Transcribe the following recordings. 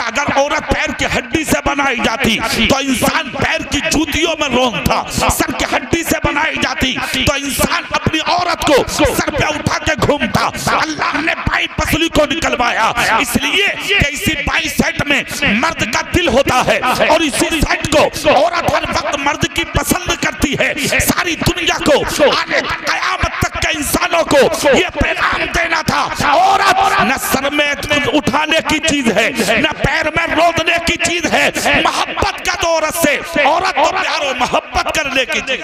अगर औरत पैर की हड्डी से बनाई जाती तो इंसान पैर की जूतियों में रोंदता, सर की हड्डी से बनाई जाती तो इंसान अपनी औरत को सर पे उठा के घूमता। अल्लाह ने बाई पसली को निकलवाया इसलिए कि इसी बाई सेट में मर्द का दिल होता है और इसी सेट को औरत हर वक्त मर्द की पसंद करती है। सारी दुनिया को आने कयामत तक के इंसानों को ये पैगाम देना था, औरत न सर में उठाने की चीज है न पैर में रोदने की चीज है, मोहब्बत का तो औरत से, औरत तो प्यार और मोहब्बत करने की चीज।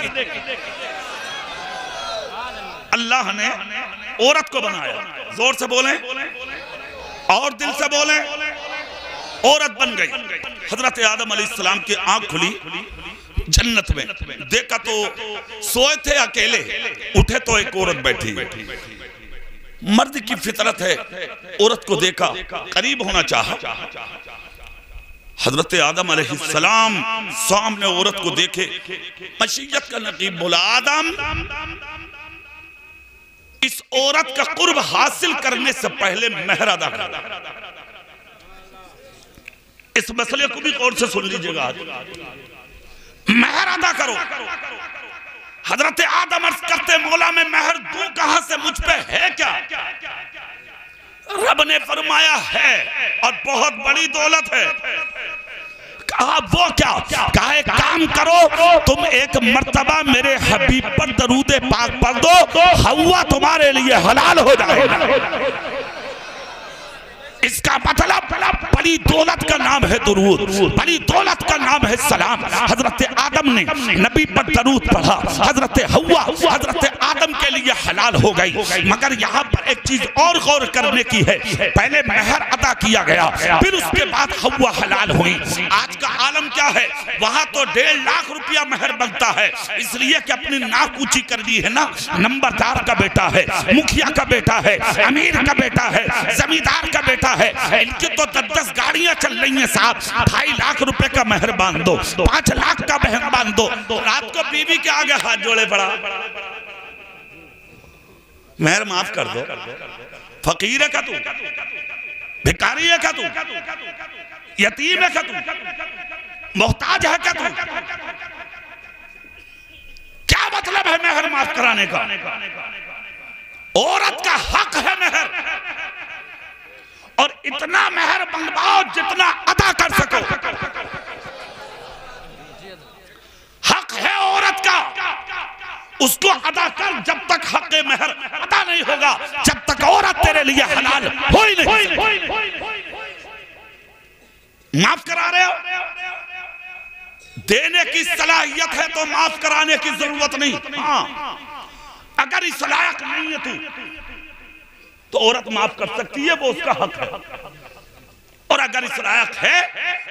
अल्लाह ने औरत को बनाया, जोर से बोलें और दिल से बोलें, औरत बन गई। हजरत आदम अलैहिस्सलाम की आंख खुली जन्नत में, देखा तो सोए थे अकेले, उठे तो एक औरत बैठी। मर्द की फितरत है, औरत को देखा, करीब होना चाहा। हजरत आदम अलैहिस्सलाम सामने औरत को देखे, मशीयत का नकीब बोला, आदम इस औरत का कुर्ब हासिल करने से पहले मेहर अदा कर। इस मसले को भी गौर से सुन लीजिएगा, मेहर अदा करो। हजरत आदम अर्ज करते, मौला में मेहर दूं कहां से, मुझ पे है क्या? रब ने फरमाया है और बहुत बड़ी दौलत है। कहा वो क्या? कहा एक काम करो, तुम एक मर्तबा मेरे हबीब पर दरूद पाक पढ़ दो, हवा तुम्हारे लिए हलाल हो जाएगा। इसका मतलब बड़ी दौलत का नाम है दुरूद, बड़ी दौलत का नाम है सलाम। हजरत आदम ने नबी पर दरूद पढ़ा, हजरत हव्वा हजरत आदम के लिए हलाल हो गई। मगर यहाँ पर एक चीज और गौर करने की है, पहले मेहर अदा किया गया, फिर उसके बाद हव्वा हलाल हुई। आज का आलम क्या है, वहां तो 1.5 लाख रुपया मेहर बनता है, इसलिए कि अपनी नाक ऊंची कर दी है ना, नंबरदार का बेटा है, मुखिया का बेटा है, अमीर का बेटा है, जमींदार का बेटा है, इनकी तो 10 गाड़ियां चल रही हैं साहब, 2.5 लाख रुपए का मेहर बांध दो, 5 लाख का मेहर बांध दो। रात को बीवी के आगे हाथ जोड़े पड़ा, मेहर माफ कर दो, फकीर है का तू, भिखारी है का तू, यतीम है का तू, मोहताज है का तू? क्या मतलब है मेहर माफ कराने का? औरत का हक है मेहर, और इतना मेहर बनवाओ जितना अदा कर सको। हक है औरत का, उसको अदा कर। जब तक हक मेहर अदा नहीं होगा, जब तक औरत तेरे लिए हलाल हो ही नहीं। माफ करा रहे हो, देने की सलाहियत है तो माफ कराने की जरूरत नहीं। हाँ, अगर इस लायक नहीं है तू तो औरत माफ कर सकती है, वो उसका हक है। और अगर इस लायक है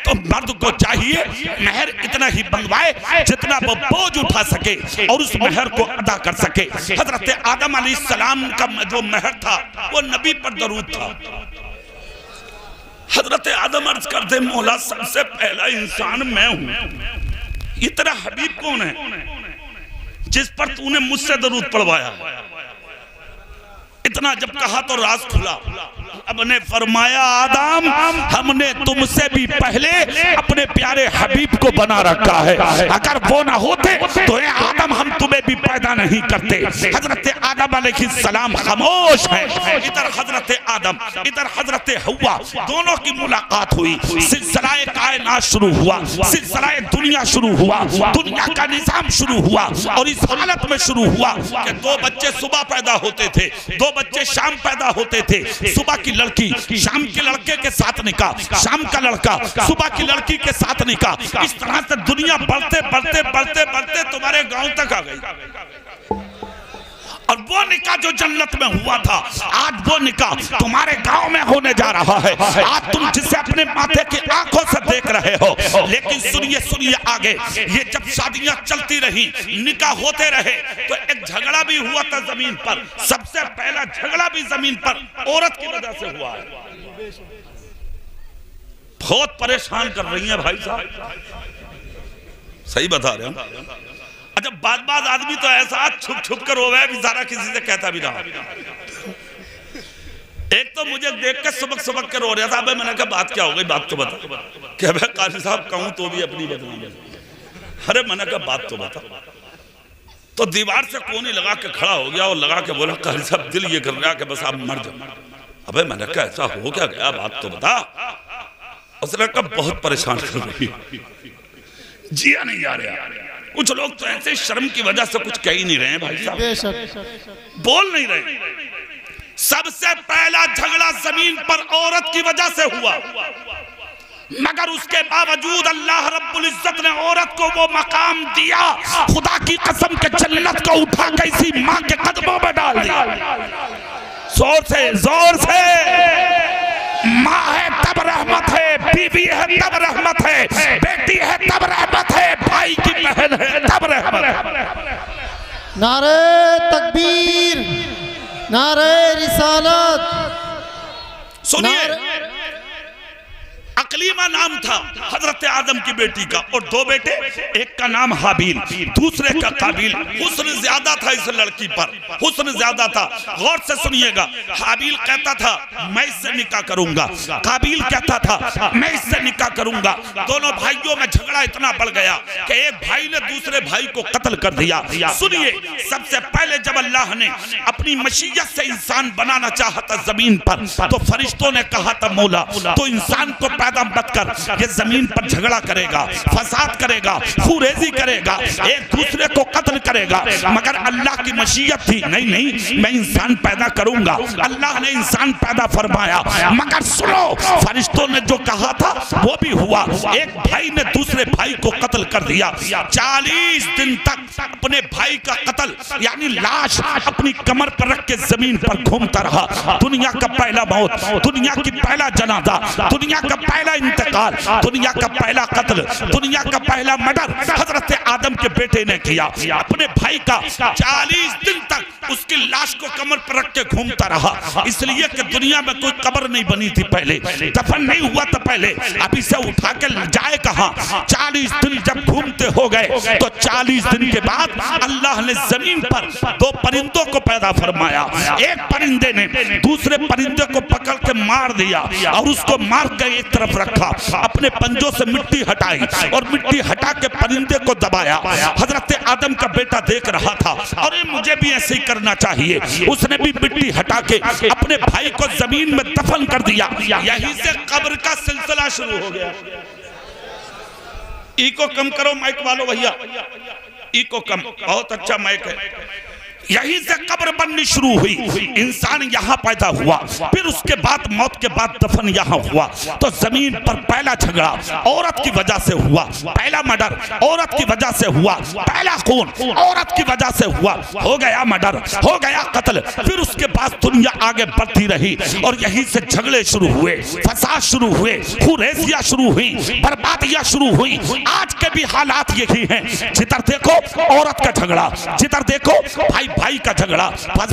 तो मर्द को चाहिए मेहर इतना ही बनवाए जितना वो बोझ उठा सके और उस मेहर को अदा कर सके। हजरत आदम अलैहिस्सलाम का जो मेहर था वो नबी पर दरूद था। हजरत आदम अर्ज करते, मौला सबसे पहला इंसान मैं हूं, इतना हबीब कौन है जिस पर तूने मुझसे दरूद पढ़वाया? इतना जब कहा तो राज खुला। अब ने फरमाया, आदम हमने तुमसे भी पहले अपने प्यारे हबीब को बना रखा है, अगर वो ना होते तो आदम हम तुम्हें भी पैदा नहीं करते। हजरत आदम अलैहिस्सलाम खामोश है, इधर हजरत आदम इधर हजरत हव्वा, दोनों की मुलाकात हुई, सिलसिलाए कायनात शुरू हुआ, सिलसिलाए दुनिया शुरू हुआ, दुनिया का निजाम शुरू हुआ। और इस हालत में शुरू हुआ कि 2 बच्चे सुबह पैदा होते थे, 2 बच्चे शाम पैदा होते थे। सुबह की लड़की शाम के लड़के के साथ निकाह, शाम का लड़का सुबह की लड़की के साथ निकाह। इस तरह से दुनिया बढ़ते बढ़ते बढ़ते बढ़ते तुम्हारे गांव तक आ गई। और वो निकाह जो जन्नत में हुआ था, आज वो निकाह तुम्हारे गांव में होने जा रहा है। आज तुम जिसे अपने माथे की आंखों से देख रहे हो। लेकिन सुनिए सुनिए आगे, ये जब शादियां चलती रही, निकाह होते रहे, तो एक झगड़ा भी हुआ था जमीन पर। सबसे पहला झगड़ा भी जमीन पर औरत की वजह से हुआ है। बहुत परेशान कर रही है भाई साहब, सही बता रहे हो। अच्छा, बाद आदमी तो ऐसा छुप छुप कर रोवे, बेचारा किसी से कहता भी ना। एक तो मुझे देख के सबक के रो रहा था। भाई मैंने कहा बात क्या हो गई, बात तो बता। क्या भाई काजी साहब कहूँ तो भी अपनी बदनामी। अरे मैंने कहा बात तो बता। तो दीवार से कोनी लगा के खड़ा हो गया और लगा के बोला काजी साहब दिल ये कर रहा कि बस आप मर जाओ। अबे मैंने कहा ऐसा हो क्या गया, बात तो बता। उसने कहा बहुत परेशान कर रही, जिया नहीं जा रहा। कुछ लोग तो ऐसे शर्म की वजह से कुछ कह ही नहीं रहे भाई साहब, बोल नहीं रहे। सबसे पहला झगड़ा जमीन पर औरत की वजह से हुआ, मगर उसके बावजूद अल्लाह रब्बुल इज्जत ने औरत को वो मकाम दिया। खुदा की कसम के जन्नत को उठा के इसी माँ के कदमों में डाल दिया। जोर से जोर से, माँ है तब रहमत है, बीवी है तब रहमत है, बेटी है तब रहमत है, भाई की बहन है तब रहमत है। नारे तकबीर, नारे रिसालत। सुनिए, अकलीमा नाम था हजरत आदम की बेटी का, और दो बेटे, एक का नाम हाबील, दूसरे का काबिल। हुस्न ज्यादा था इस लड़की पर, हुस्न ज्यादा था। गौर से सुनिएगा, हाबील कहता था मैं इससे निकाह करूंगा, काबिल कहता था मैं इससे निकाह करूंगा। दोनों भाइयों में झगड़ा इतना बढ़ गया कि एक भाई ने दूसरे भाई को कत्ल कर दिया। सुनिए, सबसे पहले जब अल्लाह ने अपनी मशीयत से इंसान बनाना चाहा था जमीन पर, तो फरिश्तों ने कहा था मौला तो इंसान को पैदा मत कर, ये जमीन पर झगड़ा करेगा, फसाद करेगा, खुरेजी करेगा, एक दूसरे को कत्ल करेगा। मगर अल्लाह की मशीयत थी, नहीं नहीं मैं इंसान पैदा करूंगा। अल्लाह ने इंसान पैदा फरमाया, मगर सुनो, फरिश्तों ने जो कहा था वो भी हुआ। एक भाई ने दूसरे भाई को कत्ल कर दिया। 40 दिन तक अपने भाई का कत्ल यानी लाश अपनी कमर पर रख के जमीन पर घूमता रहा। दुनिया का पहला मौत, दुनिया की पहला जनाजा, दुनिया का पहला इंतकाल, दुनिया का पहला कत्ल, दुनिया का पहला मर्डर हजरत आदम के बेटे ने किया। अपने भाई का 40 दिन तक उसकी लाश को कमर पर रख के घूमता रहा, इसलिए कि दुनिया में कोई कब्र नहीं बनी थी पहले, दफन नहीं हुआ था पहले। अभी से उठा के जाए कहां? 40 दिन जब घूमते हो गए तो 40 दिन के बाद अल्लाह ने जमीन पर दो परिंदों को पैदा फरमाया। एक परिंदे ने दूसरे परिंदे को पकड़ के मार दिया और उसको मार के एक तरफ रखा, अपने पंजों से मिट्टी हटाई और मिट्टी हटा के परिंदे को दबाया। हजरत आदम का बेटा देख रहा था और मुझे भी ऐसे ही करना चाहिए। उसने भी मिट्टी हटा के अपने भाई को जमीन में दफन कर दिया। यहीं से कब्र का सिलसिला शुरू हो गया। इको कम करो माइक वालों भैया, इको कम, बहुत अच्छा माइक है। यहीं से कब्र बननी शुरू हुई, इंसान यहाँ पैदा हुआ, फिर उसके बाद मौत के बाद दफन यहाँ हुआ। तो जमीन पर पहला झगड़ा औरत की वजह से हुआ, पहला मर्डर औरत की वजह से हुआ, पहला खून औरत की वजह से हुआ, हो गया मर्डर, हो गया कत्ल। फिर उसके बाद दुनिया आगे बढ़ती रही और यहीं से झगड़े शुरू हुए, फसाद शुरू हुए, खुरेजियां शुरू हुई, बर्बादियां शुरू हुई। आज के भी हालात यही हैं। जिधर देखो औरत का झगड़ा, जिधर देखो भाई भाई का झगड़ा,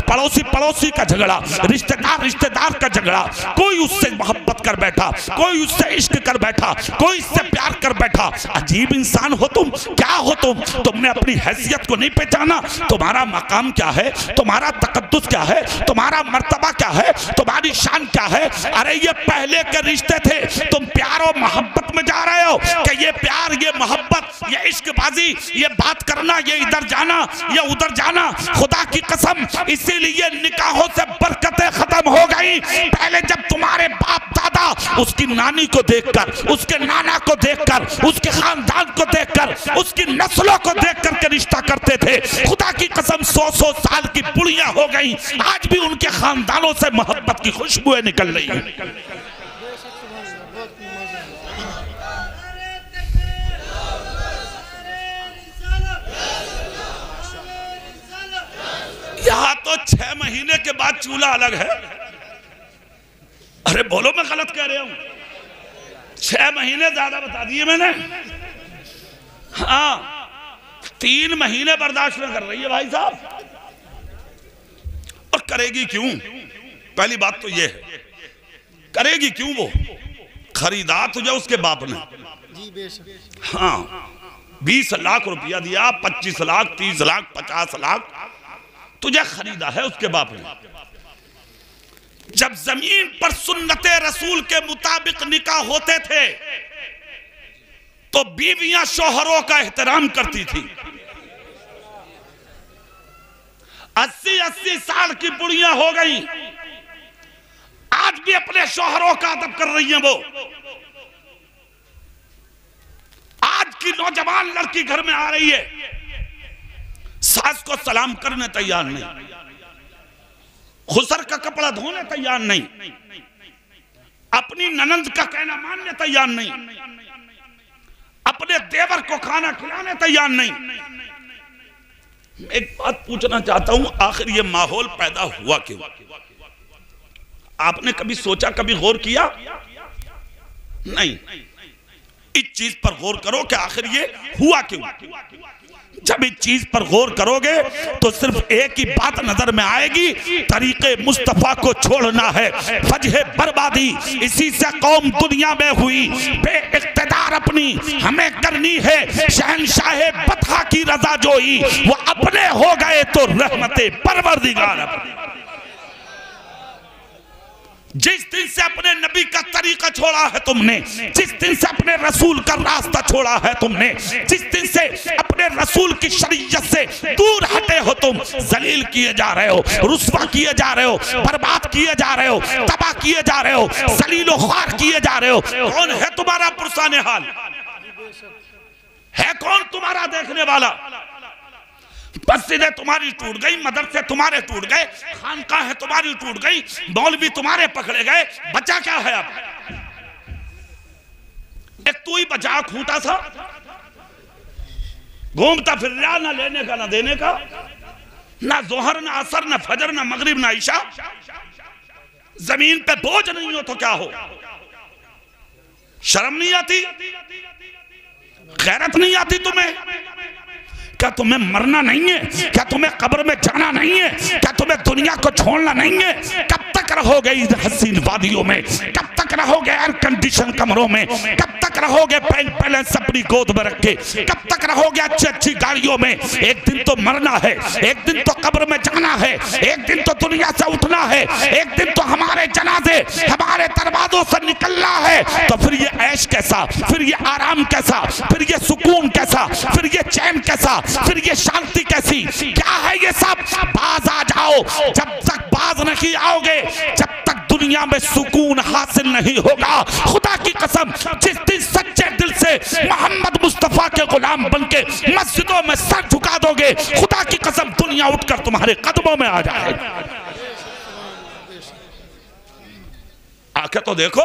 पड़ोसी पड़ोसी का झगड़ा, रिश्तेदार रिश्तेदार का झगड़ा। कोई उससे मोहब्बत कर बैठा, कोई उससे इश्क कर बैठा, कोई इससे प्यार कर बैठा। अजीब इंसान हो तुम, क्या हो तुम? तुमने अपनी हैसियत को नहीं पहचाना। तुम्हारा मकाम क्या है, तुम्हारा तकद्दुस क्या है, तुम्हारा मर्तबा क्या है, तुम्हारी शान क्या है? अरे ये पहले के रिश्ते थे, तुम प्यार और मोहब्बत में जा रहे हो कि ये प्यार, ये मोहब्बत, ये इश्कबाजी, ये बात करना, ये इधर जाना, ये उधर जाना। खुदा की कसम, इसीलिए निकाहों से बरकतें खत्म हो गई। पहले जब तुम्हारे बाप दादा उसकी नानी को देखकर, उसके नाना को देखकर, उसके खानदान को देखकर, उसकी नस्लों को देखकर के रिश्ता करते थे, खुदा की कसम 100-100 साल की बुढ़ियां हो गई, आज भी उनके खानदानों से मोहब्बत की खुशबुएं निकल रही हैं। यहाँ तो 6 महीने के बाद चूल्हा अलग है। अरे बोलो, मैं गलत कह रहा हूं? 6 महीने ज्यादा बता दिए मैंने। हाँ, 3 महीने बर्दाश्त न कर रही है भाई साहब, और करेगी क्यों? पहली बात तो ये है, करेगी क्यों? वो खरीदा तुझे उसके बाप ने, हाँ 20 लाख रुपया दिया, 25 लाख, 30 लाख, 50 लाख तुझे खरीदा है उसके बाप ने। जब जमीन पर सुन्नते रसूल के मुताबिक निकाह होते थे तो बीवियां शोहरों का एहतराम करती थी। 80-80 साल की बुढ़ियां हो गई, आज भी अपने शोहरों का अदब कर रही हैं। वो आज की नौजवान लड़की घर में आ रही है, सास को सलाम करने तैयार नहीं, खुसर का कपड़ा धोने तैयार नहीं, अपनी ननंद का कहना मानने तैयार नहीं, अपने देवर को खाना खिलाने तैयार नहीं। एक बात पूछना चाहता हूं, आखिर ये माहौल पैदा हुआ क्यों? आपने कभी सोचा, कभी गौर किया? नहीं। इस चीज पर गौर करो कि आखिर ये हुआ क्यों। जब इस चीज पर गौर करोगे तो सिर्फ एक ही बात नजर में आएगी, तरीके मुस्तफा को छोड़ना है, वजह बर्बादी इसी से कौम दुनिया में हुई। बेइख्तियार अपनी हमें करनी है, शहनशाहे बतहा की रजा जोई, वो अपने हो गए तो रहमते परवरदिगार अपनी। जिस दिन से अपने नबी का तरीका छोड़ा है तुमने, जिस दिन से अपने रसूल का रास्ता छोड़ा है तुमने, जिस दिन से अपने रसूल की शरीयत से दूर हटे हो तुम, जलील किए जा रहे हो, रुस्वा किए जा रहे हो, बर्बाद किए जा रहे हो, तबाह किए जा रहे हो, जलील ख्वार किए जा रहे हो। कौन है तुम्हारा पुरसाने हाल? है कौन तुम्हारा देखने वाला? मस्जिदें तुम्हारी टूट गई, मदरसे तुम्हारे टूट गए, खानकाहें तुम्हारी टूट गई, मौलवी तुम्हारे पकड़े गए, बचा क्या है अब? एक तू ही बचा, खूंटा सा घूमता फिर रहा, ना लेने का ना देने का, ना जोहर ना असर ना फजर ना मगरिब ना ईशा। जमीन पे बोझ नहीं हो तो क्या हो? शर्म नहीं आती? गैरत नहीं आती तुम्हें? क्या तुम्हें मरना नहीं है? क्या तुम्हें कब्र में जाना नहीं है? क्या तुम्हें दुनिया को छोड़ना नहीं है? कब तक रहोगे इस हसीन वादियों में? कब तक रहोगे एयर कंडीशन कमरों में? कब तक रहोगे बैंक बैलेंस अपनी गोद में रखे? कब तक रहोगे अच्छी अच्छी गाड़ियों में? एक दिन तो मरना है, एक दिन तो कब्र में जाना है, एक दिन तो दुनिया से उठना है, एक दिन तो हमारे जनाजे हमारे दरवाजों से निकलना है। तो फिर ये ऐश कैसा, फिर ये आराम कैसा, फिर ये सुकून कैसा, फिर ये चैन कैसा, फिर ये शांति कैसी? क्या है ये सब? बाज आ जाओ। जब तक बाज नहीं आओगे, जब तक दुनिया में सुकून हासिल नहीं होगा। खुदा की कसम, जिस दिन सच्चे दिल से मोहम्मद मुस्तफा के गुलाम बनके मस्जिदों में सर झुका दोगे, खुदा की कसम दुनिया उठकर तुम्हारे कदमों में आ जाए। आके तो देखो,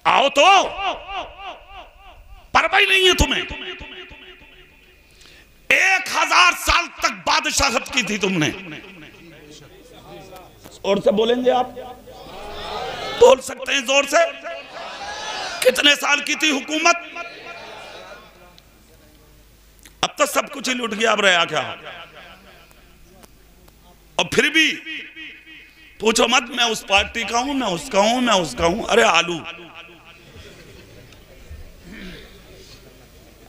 आओ तो, परवाह नहीं है तुम्हें। 1000 साल तक बादशाहत की थी तुमने। जोर से बोलेंगे आप? बोल सकते हैं जोर से? कितने साल की थी हुकूमत? अब तो सब कुछ ही लुट गया, अब रहा क्या? और फिर भी पूछो मत, मैं उस पार्टी का हूं, मैं उसका हूं, मैं उसका हूं। अरे आलू,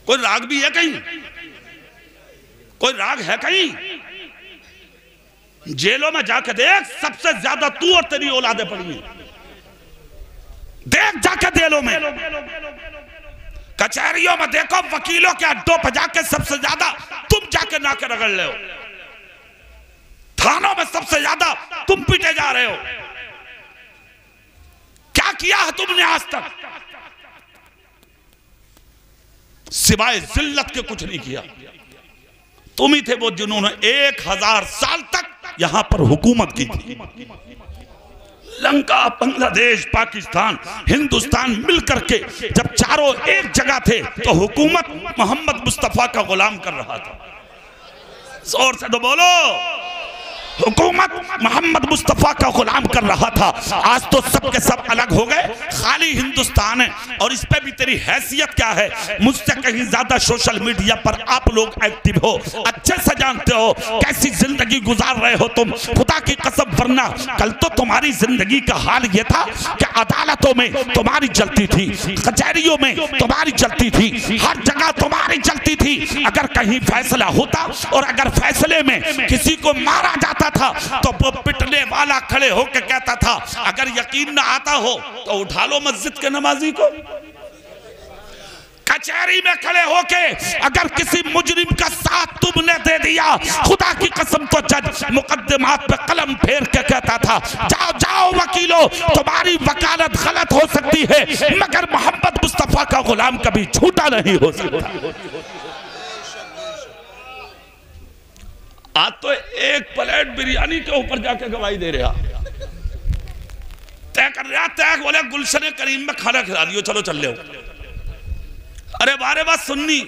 कोई राग भी है कहीं? कोई राग है कहीं? जेलों में जाके देख, सबसे ज्यादा तू और तेरी औलादे पड़ी हैं। देख जाके जेलों में, कचहरियों में देखो, वकीलों के अड्डों पर जाके सबसे ज्यादा तुम जाके नाके रगड़ रहे हो। थानों में सबसे ज्यादा तुम पीटे जा रहे हो। क्या किया है तुमने आज तक? सिवाय जिल्लत के कुछ नहीं किया। तुम ही थे वो जिन्होंने 1000 साल तक यहां पर हुकूमत की थी। लंका, बांग्लादेश, पाकिस्तान, हिंदुस्तान मिलकर के जब चारों एक जगह थे तो हुकूमत मोहम्मद मुस्तफा का गुलाम कर रहा था। जोर से तो बोलो, हुकूमत मोहम्मद मुस्तफा का गुलाम कर रहा था। आज तो सब के सब अलग हो गए, खाली हिंदुस्तान है। और इस पे भी तेरी हैसियत क्या है? मुझसे कहीं ज्यादा सोशल मीडिया पर आप लोग एक्टिव हो, अच्छे से जानते हो कैसी जिंदगी गुजार रहे हो तुम। खुदा की कसम, वरना कल तो तुम्हारी जिंदगी का हाल ये था कि अदालतों में तुम्हारी चलती थी, कचहरियों में तुम्हारी चलती थी, हर जगह तुम्हारी चलती थी। अगर कहीं फैसला होता और अगर फैसले में किसी को मारा जाता करता था तो वो पिटने वाला खड़े होकर कहता था अगर यकीन ना आता हो तो उठा लो मस्जिद के नमाजी को। कचहरी में खड़े होके अगर किसी मुजरिम का साथ तुमने दे दिया, खुदा की कसम तो जज मुकद्दमात पे कलम फेर के कहता था जाओ जाओ वकीलों, तुम्हारी वकालत गलत हो सकती है मगर मोहम्मद मुस्तफा का गुलाम कभी झूठा नहीं हो सकता। आज तो एक प्लेट बिरयानी के ऊपर जाके गवाही दे रहा, तय कर रहा, तय बोले गुलशन करीम में खाना खिला दियो, चलो चल लो। अरे बारे बात सुन्नी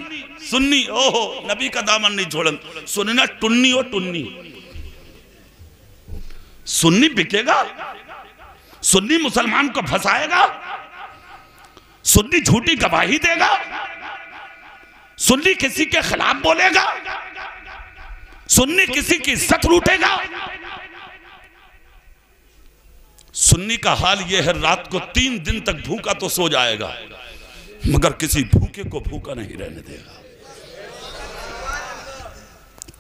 सुन्नी, ओहो नबी का दामन नहीं छोड़न, सुनना टुन्नी हो टुन्नी। सुन्नी बिकेगा, सुन्नी मुसलमान को फंसाएगा, सुन्नी झूठी गवाही देगा, सुन्नी किसी के खिलाफ बोलेगा, सुन्नी किसी की इज्जत लूटेगा। सुन्नी का हाल यह है रात को 3 दिन तक भूखा तो सो जाएगा मगर किसी भूखे को भूखा नहीं रहने देगा।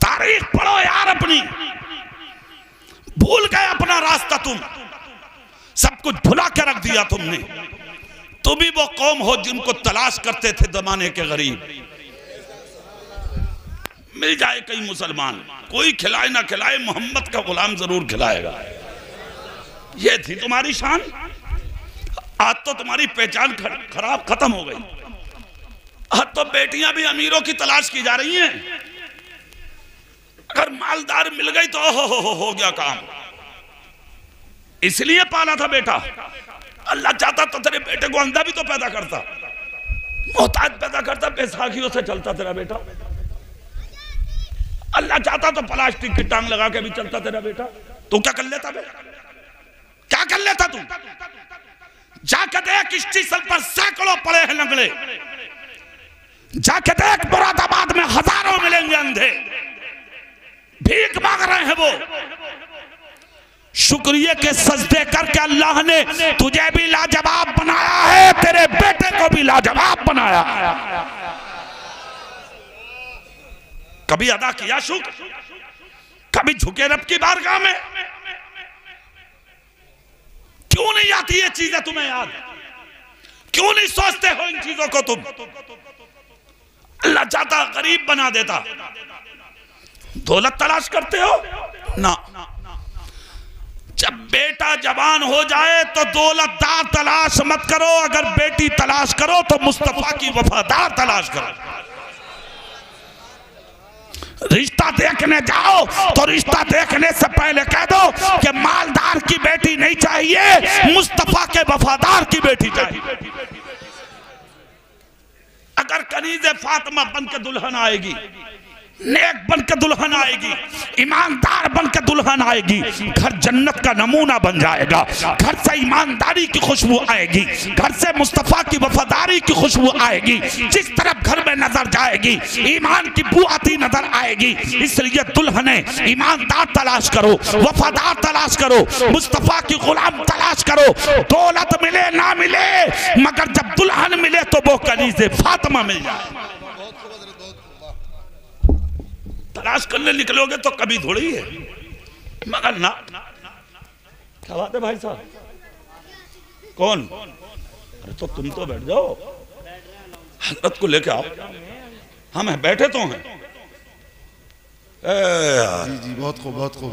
तारीख पढ़ो यार अपनी, भूल गए अपना रास्ता, तुम सब कुछ भुला के रख दिया तुमने। तुम ही वो कौम हो जिनको तलाश करते थे जमाने के गरीब। मिल जाए कई मुसलमान, कोई खिलाए ना खिलाए मोहम्मद का गुलाम जरूर खिलाएगा। ये थी तुम्हारी शान, आज तो तुम्हारी पहचान खराब खत्म हो गई। आज तो बेटियां भी अमीरों की तलाश की जा रही हैं। अगर मालदार मिल गई तो हो गया काम। इसलिए पाला था बेटा, अल्लाह चाहता तो तेरे बेटे को अंधा भी तो पैदा करता, मोहताज पैदा करता, बैसाखियों से चलता तेरा बेटा। अल्लाह चाहता तो प्लास्टिक की टांग लगा के भी चलता तेरा बेटा। तू क्या कर लेता बे, क्या कर लेता तू? जाके देख स्टेशन पर सैकड़ों पड़े हैं लंगड़े, जाके देख मुरादाबाद में हजारों मिलेंगे अंधे, भीख मांग रहे हैं वो। शुक्रिया के सजदे करके अल्लाह ने तुझे भी लाजवाब बनाया है, तेरे बेटे को भी लाजवाब बनाया। कभी अदा किया शुक्र? कभी झुके रब की बारगाह में? क्यों नहीं आती ये चीजें तुम्हें याद? क्यों नहीं सोचते हो इन चीजों को तुम? अल्लाह चाहता गरीब बना देता। दौलत तलाश करते हो ना, जब बेटा जवान हो जाए तो दौलतदार तलाश मत करो, अगर बेटी तलाश करो तो मुस्तफा की वफादार तलाश करो। रिश्ता देखने जाओ तो रिश्ता देखने से पहले कह दो कि मालदार की बेटी नहीं चाहिए, मुस्तफा के वफादार की बेटी चाहिए। अगर कनीज़े फातिमा बन के दुल्हन आएगी, नेक बन के दुल्हन आएगी, ईमानदार बन के दुल्हन आएगी, घर जन्नत का नमूना बन जाएगा। घर से ईमानदारी की खुशबू आएगी, घर से मुस्तफा की वफादारी की खुशबू आएगी। जिस तरफ घर में नजर जाएगी ईमान की बू आती नजर आएगी। इसलिए दुल्हने ईमानदार तलाश करो, वफादार तलाश करो, मुस्तफा की गुलाम तलाश करो। दौलत मिले ना मिले मगर जब दुल्हन मिले तो वो कनीज़े फातिमा मिल जाए। तलाश करने निकलोगे तो कभी थोड़ी है, मगर ना। क्या बात है भाई साहब? कौन? अरे तो तुम तो बैठ जाओ, हजरत को लेके आओ। हम हैं, बैठे तो हैं। जी जी, बहुत खूब बहुत खूब।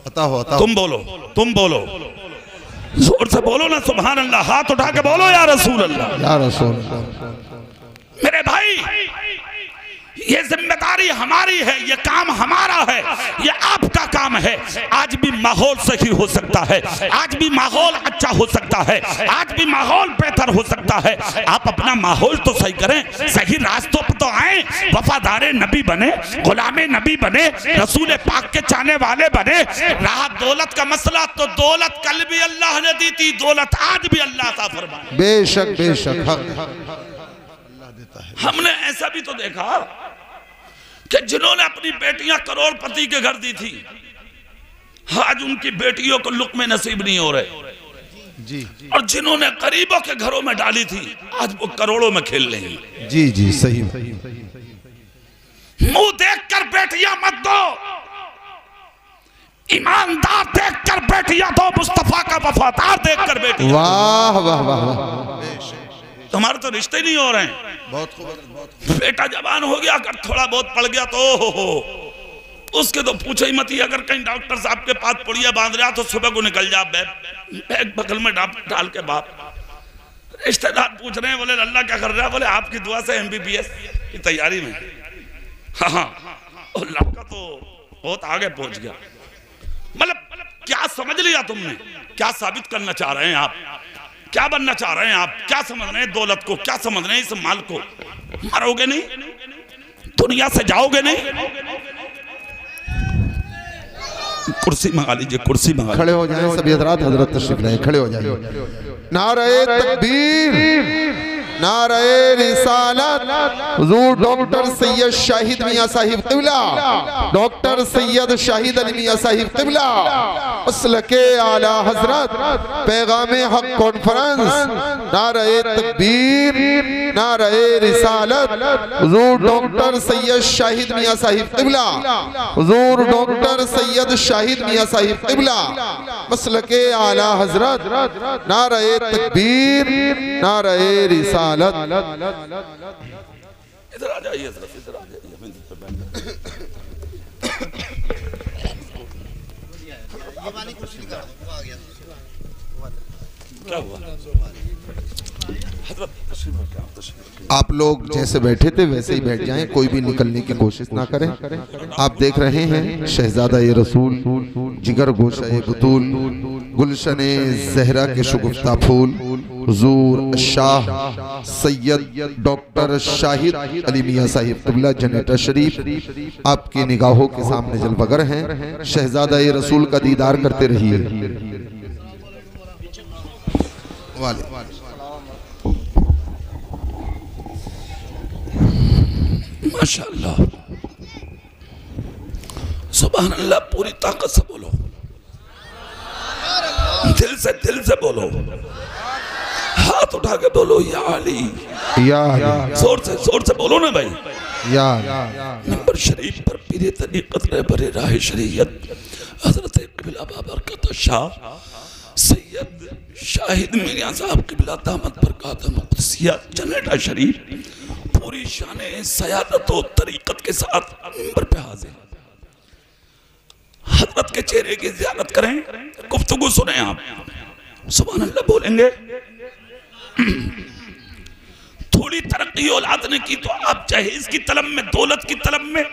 अता हो। तुम बोलो, तुम बोलो, जोर से बोलो ना, सुभान अल्लाह। हाथ उठा के बोलो या रसूल अल्लाह, या रसूल। मेरे भाई, ये जिम्मेदारी हमारी है, ये काम हमारा है, ये आपका काम है। आज भी माहौल सही हो सकता है, आज भी माहौल अच्छा हो सकता है, आज भी माहौल बेहतर हो सकता है। आप अपना माहौल तो सही करें, सही रास्तों पर तो आए, वफादार नबी बने, गुलाम नबी बने, रसूल पाक के चाहने वाले बने। रहा दौलत का मसला, तो दौलत कल भी अल्लाह ने दी थी, दौलत आज भी अल्लाह का फरमान। बेशक बेशक अल्लाह देता है। हमने ऐसा भी तो देखा कि जिन्होंने अपनी बेटियां करोड़पति के घर दी थी, आज उनकी बेटियों को लुक़्मे नसीब नहीं हो रहे जी। और जिन्होंने गरीबों के घरों में डाली थी, आज वो करोड़ों में खेल रही। जी जी, सही। मुंह देखकर बेटियां मत दो, ईमानदार देखकर बेटियां दो, मुस्तफा का वफादार देखकर बेटियां। वाह वाह वाह। तुम्हारे तो रिश्ते नहीं हो रहे हैं। बहुत खूब। बेटा जवान हो गया, अगर थोड़ा बहुत पड़ गया तो हो उसके तो पूछो ही मत ही। अगर कहीं डॉक्टर साहब के पास पुड़िया बांध रहा तो सुबह को निकल जा, बैग बगल में डाल के बाप। रिश्तेदार पूछ रहे हैं, बोले अल्लाह क्या कर रहा है? बोले आपकी दुआ से MBBS की तैयारी में। हाँ, और लड़का तो बहुत आगे पहुंच गया। मतलब क्या समझ लिया तुमने? क्या साबित करना चाह रहे हैं आप? क्या बनना चाह रहे हैं आप? क्या समझ रहे हैं दौलत को? क्या समझ रहे हैं इस माल को? मरोगे नहीं, दुनिया से जाओगे नहीं। कुर्सी मंगा लीजिए, कुर्सी मंगा। खड़े हो जाएं सभी हजरात, हजरत तशरीफ लाएं, खड़े हो जाइए। नारे तकबीर, नारे रिसालत। हुजूर डॉक्टर सैयद शाहिद मियां साहिब क़िबला, डॉक्टर सैयद शाहिद अली मियां साहिब क़िबला, मसलके आला हजरत, पैगामे हक कॉन्फ्रेंस। नारे तकबीर, नारे रिसालत। हुजूर डॉक्टर सैयद शाहिद मियां साहिब क़िबला, हुजूर डॉक्टर सैयद शाहिद मियां साहिब क़िबला, मसलके आला हजरत। नारे तकबीर, नारे रिसालत। इधर आ जाइए, इधर आ जाइए। क्या हुआ? आप लोग जैसे बैठे थे वैसे ही बैठ जाएं, कोई भी निकलने की कोशिश ना करें। आप देख रहे हैं शहजादा ये रसूल, जिगर गोशा ये बुतूल, गुलशने जहरा के शुगुफ्ता फूल, हुजूर शाह सैयद डॉक्टर शाहिद अली मियां साहिब क़िबला जनेटा शरीफ आपकी निगाहों के सामने जलवगर हैं। शहजादा ये रसूल का दीदार करते रहिए। माशाअल्लाह, सुभान अल्लाह। पूरी ताकत से बोलो, दिल से बोलो, हाथ उठा के बोलो या अली, या जोर से बोलो ना भाई। या नंबर शरीफ पर पीरे तरीक़त रहबरे राह शरीयत हजरत क़िबला बाबरकत शाह सैयद शाहिद मियां साहब क़िबला दामत बरकात मुक़द्दसिया जनेटा शरीफ पूरी शाने सयादत और तरीक़त के साथ मिंबर पे हाजिर। हजरत के चेहरे की ज़ियारत करें, गुफ्तगू सुने आप, सुभान अल्लाह बोलेंगे। थोड़ी तरक्की औलाद ने की तो आप जहेज की तलब में, दौलत की तलब में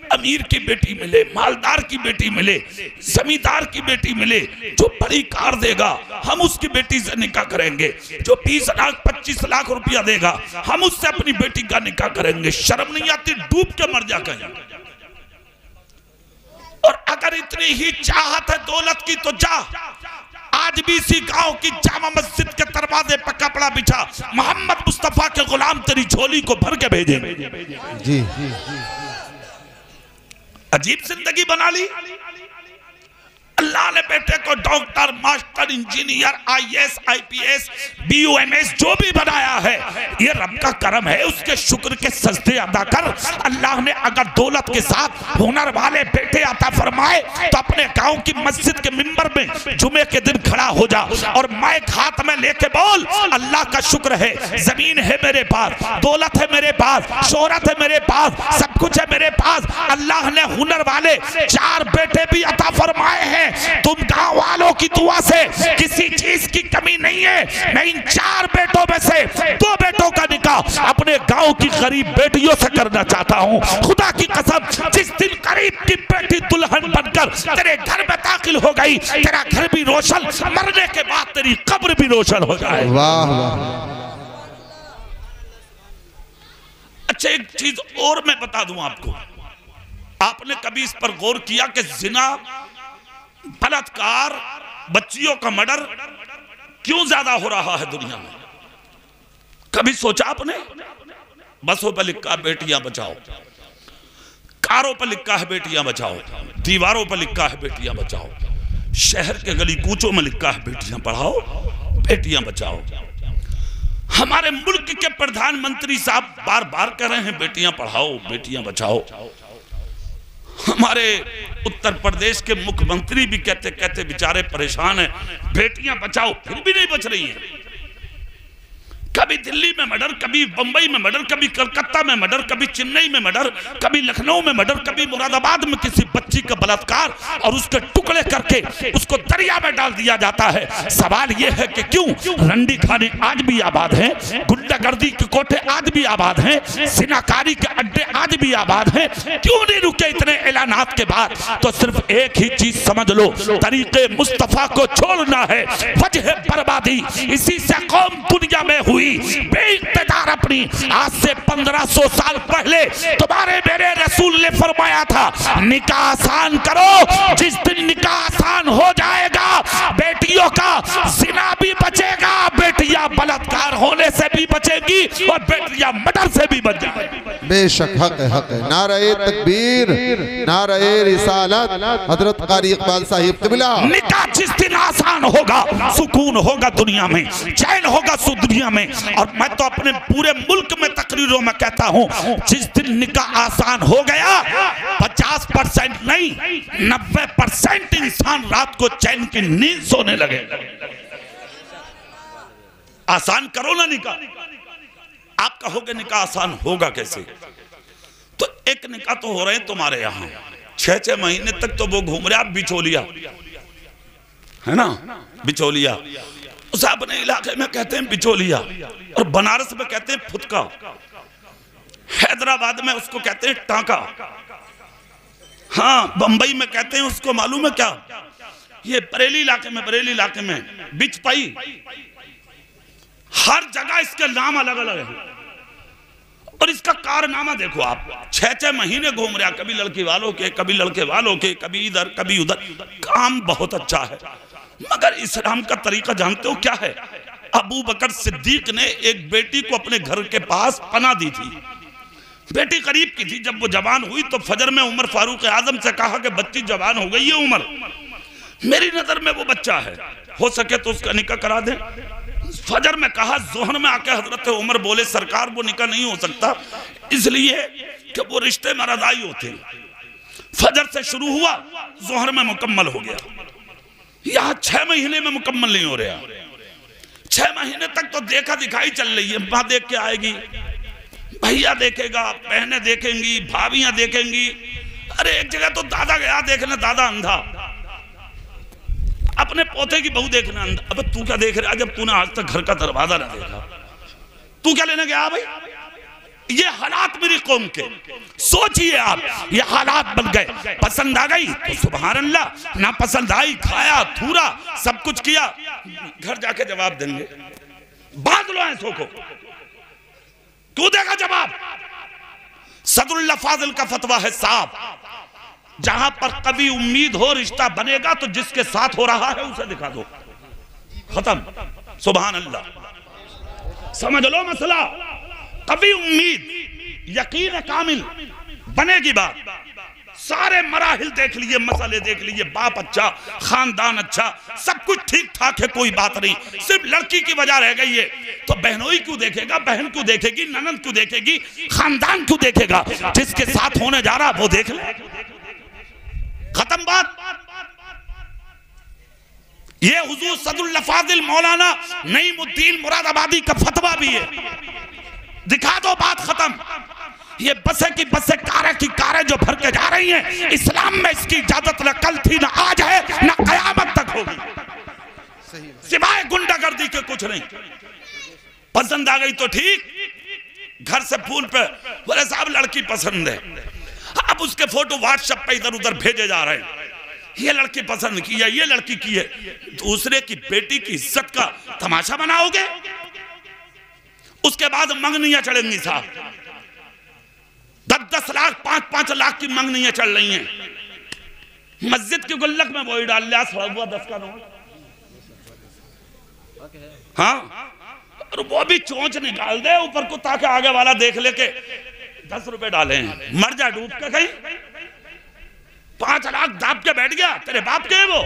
अमीर की बेटी मिले, मालदार की बेटी मिले, जमींदार की बेटी मिले, जो बड़ी कार देगा हम उसकी बेटी से निकाह करेंगे, जो 20 लाख 25 लाख रुपया देगा हम उससे अपनी बेटी का निकाह करेंगे। शर्म नहीं आती? डूब के मर जा कहीं। और अगर इतनी ही चाहत है दौलत की तो जा, आज भी इसी गांव की जामा मस्जिद के दरवाजे पर कपड़ा बिछा, मोहम्मद मुस्तफा के गुलाम तेरी झोली को भर के भेजेंगे। जी अजीब जिंदगी बना ली। अल्लाह ने बेटे को doctor, master, engineer, IAS, IPS, BUMS जो भी बनाया है ये रब का करम है। उसके शुक्र के सजदे अदा कर। अल्लाह ने अगर दौलत के साथ हुनर वाले बेटे अता फरमाए तो अपने गांव की मस्जिद के मिंबर में जुमे के दिन खड़ा हो जा और माइक हाथ में लेके बोल, अल्लाह का शुक्र है, जमीन है मेरे पास, दौलत है मेरे पास, शोहरत है मेरे पास, सब कुछ है मेरे पास। अल्लाह ने हुनर वाले 4 बेटे भी अता फरमाए हैं। तुम गांव वालों की दुआ से किसी चीज की कमी नहीं है। मैं इन 4 बेटों में से 2 बेटों का निकाह अपने गांव की गरीब बेटियों से करना चाहता हूं। खुदा की कसम, जिस दिन गरीब की बेटी दुल्हन बनकर तेरे घर में दाखिल हो गई, तेरा घर भी रोशन, मरने के बाद तेरी कब्र भी रोशन हो जाए। वाह। अच्छा, एक चीज और मैं बता दूं आपको, आपने कभी इस पर गौर किया कि जिना, बलात्कार, बच्चियों का मर्डर क्यों ज्यादा हो रहा है दुनिया में? कभी सोचा आपने? बसों पर लिखा है बेटियां बचाओ, कारों पर लिखा है बेटियां बचाओ, दीवारों पर लिखा है बेटियां बचाओ, शहर के गली कूचों में लिखा है बेटियां पढ़ाओ, बेटियां बचाओ। हमारे मुल्क के प्रधानमंत्री साहब बार बार कह रहे हैं बेटियां पढ़ाओ, बेटियां बचाओ। हमारे उत्तर प्रदेश के मुख्यमंत्री भी कहते कहते बेचारे परेशान हैं, बेटियां बचाओ, फिर भी नहीं बच रही हैं। कभी दिल्ली में मर्डर, कभी बंबई में मर्डर, कभी कलकत्ता में मर्डर, कभी चेन्नई में मर्डर, कभी लखनऊ में मर्डर, कभी मुरादाबाद में किसी बच्ची का बलात्कार और उसके टुकड़े करके उसको दरिया में डाल दिया जाता है। सवाल यह है कि क्यों रंडी खाने आज भी आबाद हैं, गुंडागर्दी के कोठे आज भी आबाद हैं, सिनाकारी के अड्डे आज भी आबाद हैं, क्यों नहीं रुके इतने ऐलानात के बाद? तो सिर्फ एक ही चीज समझ लो, तरीके मुस्तफा को छोड़ना है, वजह बर्बादी। इसी से कौम दुनिया में हुई बेइख्तियार अपनी। आज से 1500 साल पहले तुम्हारे मेरे रसूल ने फरमाया था, निकाह आसान करो। जिस दिन निकाह आसान हो जाएगा, बेटियों का जिना भी बचेगा, बेटियां बलात्कार होने से भी बचेगी और बेटियां मर्डर से भी बच जाएंगी। बेशक हक है, हक है। नारे तकबीर, नारे रिसालत। हजरत कारी इकबाल साहिब क़िबला। निकाह जिस दिन आसान होगा, सुकून होगा दुनिया में, चैन होगा दुनिया में। और मैं तो अपने पूरे मुल्क में तकरीरों में कहता हूं, जिस दिन निकाह आसान हो गया, 50% नहीं 90% इंसान रात को चैन की नींद सोने लगे। आसान करो ना निकाह। आप कहोगे निकाह आसान होगा कैसे? तो एक निकाह तो हो रहे हैं तुम्हारे यहां, 6-6 महीने तक तो वो घूम रहे, आप बिचौलिया है ना, बिचौलिया। उस अपने इलाके में कहते हैं बिचौलिया, और बनारस में कहते हैं फुदका, हैदराबाद में उसको कहते हैं टांका, हाँ बंबई में कहते हैं उसको मालूम है क्या, ये बरेली इलाके में बिचपाई। हर जगह इसके नाम अलग अलग है। और इसका कारनामा देखो आप, 6-6 महीने घूम रहा, कभी लड़की वालों के, कभी लड़के वालों के, कभी इधर कभी उधर। काम बहुत अच्छा है, मगर इस्लाम का तरीका जानते हो क्या है? अबू बकर सिद्दीक ने एक बेटी को अपने घर के पास पनाह दी थी। बेटी करीब की थी, जब वो जवान हुई तो फजर में उमर फारूक आजम से कहा कि बच्ची जवान हो गई है उमर, मेरी नजर में वो बच्चा है, हो सके तो उसका निकाह करा दें। फजर में कहा, जोहर में आके हजरत उमर बोले, सरकार वो निकाह नहीं हो सकता, इसलिए कि वो रिश्ते में रज़ाई होते। फजर से शुरू हुआ, जोहर में मुकम्मल हो गया। यहाँ 6 महीने में मुकम्मल नहीं हो रहा। 6 महीने तक तो देखा दिखाई चल रही है। माँ देख के आएगी, भैया देखेगा, बहनें देखेंगी, भाभियां देखेंगी। अरे एक जगह तो दादा गया देखने, दादा अंधा, अपने पोते की बहू देखना अंधा। अब तू क्या देख रहा, जब तूने आज तक घर का दरवाजा ना देखा, तू क्या लेने गया भाई? ये हालात मेरी कौम के, सोचिए आप, ये हालात बन गए। पसंद आ गई तो सुभान अल्लाह, ना पसंद आई खाया थूरा सब कुछ किया, घर जाके जवाब देंगे। बांध लो ऐसों को, तू देगा जवाब। सदरुल्लाह फाजिल का फतवा है साहब, जहां पर कभी उम्मीद हो रिश्ता बनेगा तो जिसके साथ हो रहा है उसे दिखा दो, खत्म। सुभान अल्लाह, समझ लो मसला। कभी उम्मीद यकीन कामिल बनेगी बात, सारे मराहिल देख लिए, मसले देख लिए, बाप अच्छा, खानदान अच्छा, सब कुछ ठीक ठाक है, कोई बात नहीं, सिर्फ लड़की की वजह रह गई है। तो बहनोई क्यों देखेगा, बहन क्यों देखेगी, ननद क्यों देखेगी, खानदान क्यों देखेगा? जिसके साथ होने जा रहा वो देख ले, खत्म बात। ये हुजूर सदरुल्लाह फाजिल मौलाना नईमुद्दीन मुरादाबादी का फतवा भी है, दिखा दो, बात खत्म। ये बसें की बसें, कारें की कारें जो भर के जा रही हैं, इस्लाम में इसकी इजाजत न कल थी, न आज है, न कयामत तक होगी, सिवाय गुंडागर्दी के कुछ नहीं। पसंद आ गई तो ठीक, घर से फूल पे बोले साहब लड़की पसंद है, अब उसके फोटो व्हाट्सएप पे इधर उधर भेजे जा रहे हैं, ये लड़की पसंद की है, ये लड़की की है। दूसरे की बेटी की इज्जत का तमाशा बनाओगे? उसके बाद मंगनियां चढ़ेंगी साहब, 10-10 लाख 5-5 लाख की मंगनियां चल रही हैं। मस्जिद की गुल्लक में वही डाल लिया, सड़ा हुआ 10 का नोट, हाँ, और वो भी चोंच निकाल दे ऊपर को, ताकि आगे वाला देख ले के 10 रुपए डाले हैं, मर जा डूब के कहीं। 5 लाख दाब के बैठ गया, तेरे बाप के वो।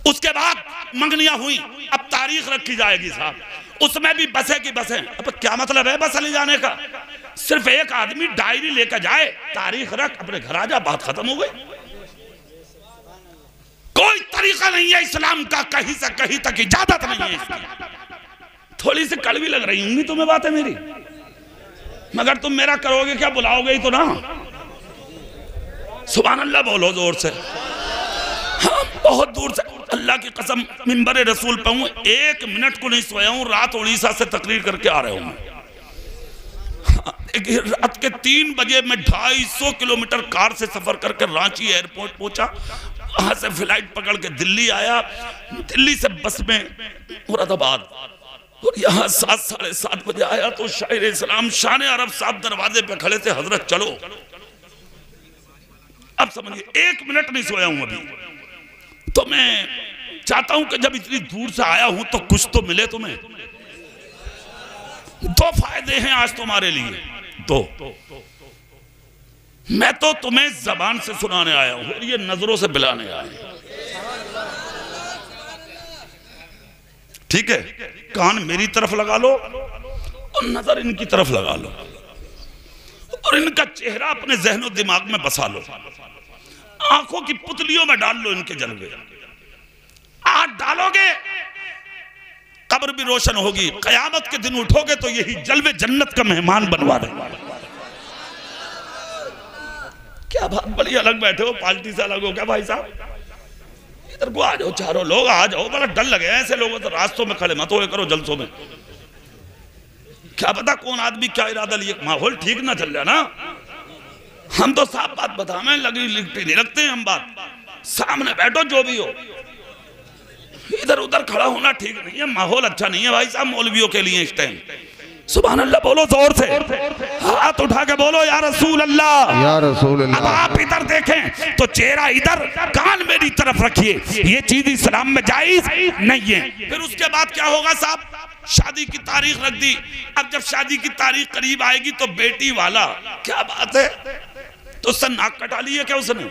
उसके बाद मंगनियां हुई, अब तारीख रखी जाएगी साहब, उसमें भी बसें की बसें। अब क्या मतलब है बस ले जाने का? सिर्फ एक आदमी डायरी लेकर जाए, तारीख रख, अपने घर आ जा, बात खत्म हो गई। कोई तरीका नहीं है इस्लाम का, कहीं से कहीं तक इजाजत नहीं है इसकी। थोड़ी सी कड़वी लग रही होंगी तुम्हें बातें मेरी, मगर तुम मेरा करोगे क्या, बुलाओगे ही तो ना। सुभान अल्लाह बोलो जोर से। हाँ, बहुत दूर से अल्लाह की कसम मिंबर रसूल पे हूं, 1 मिनट को नहीं सोया हूं। रात उड़ीसा से तकरीर करके आ रहे हूं। रात के 3 बजे मैं 250 किलोमीटर कार से सफर करके रांची एयरपोर्ट पहुंचा, वहां से फ्लाइट पकड़ के दिल्ली आया, दिल्ली से बस में मुरादाबाद, और यहाँ 7 साढ़े 7 बजे आया तो शायर इस्लाम शान अरब साहब दरवाजे पे खड़े थे, हजरत चलो। अब समझिए 1 मिनट नहीं सोया हूं अभी। तो मैं चाहता हूं कि जब इतनी दूर से आया हूं तो कुछ तो मिले तुम्हें। 2 फायदे हैं आज तुम्हारे लिए, 2। मैं तो तुम्हें जबान से सुनाने आया हूं, और ये नजरों से बिलाने आए हैं। ठीक है, कान मेरी तरफ लगा लो और नजर इनकी तरफ लगा लो, और इनका चेहरा अपने जहनो दिमाग में बसा लो, आंखों की पुतलियों में डाल लो इनके जलवे। हाथ डालोगे कब्र भी रोशन होगी, कयामत के दिन उठोगे तो यही जलवे जन्नत का मेहमान बनवा देंगे। क्या बात, बड़ी अलग बैठे हो, पार्टी से अलग हो क्या भाई साहब? इधर को आ जाओ, चारों लोग आ जाओ। बड़ा डर लगे ऐसे लोगों तो रास्तों में खड़े मत हो करो जलसों में, क्या पता कौन आदमी क्या इरादा लिए। माहौल ठीक ना चल रहा ना, हम तो साफ बात बता में लगी लिखती नहीं रखते हैं हम बात। सामने बैठो जो भी हो, इधर उधर खड़ा होना ठीक नहीं है, माहौल अच्छा नहीं है भाई साहब मौलवियों के लिए इस टाइम। सुभान अल्लाह बोलो जोर से, हाथ उठा के बोलो या रसूल अल्लाह, या रसूल अल्लाह। अब आप इधर देखें तो चेहरा इधर, कान मेरी तरफ रखिए, ये चीज इस्लाम में जायज नहीं है। फिर उसके बाद क्या होगा साहब? शादी की तारीख रख दी। अब जब शादी की तारीख करीब आएगी तो बेटी वाला, क्या बात है, तुझसे नाक कटा ली है क्या उसने?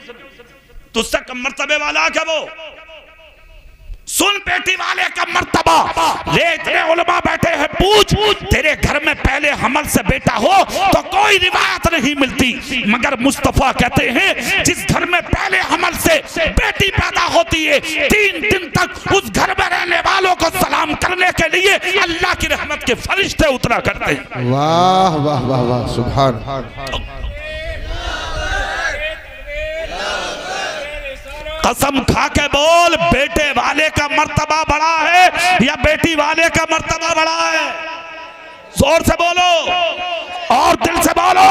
तुझसे कम मर्तबे वाला क्या वो? सुन बेटी वाले का मर्तबा ले, इतने उलमा बैठे हैं, पूछ तेरे घर में पहले हमल से बेटा हो तो कोई रिवायत नहीं मिलती, मगर मुस्तफा कहते हैं जिस घर में पहले हमल से बेटी पैदा होती है 3 दिन तक उस घर में रहने वालों को सलाम करने के लिए अल्लाह की रहमत के फरिश्ते उतरा करते हैं। वाह वाह वाह वाह, सुभान। कसम खा के बोल, बेटे वाले का मर्तबा बड़ा है या बेटी वाले का मर्तबा बड़ा है? जोर से बोलो और दिल से बोलो।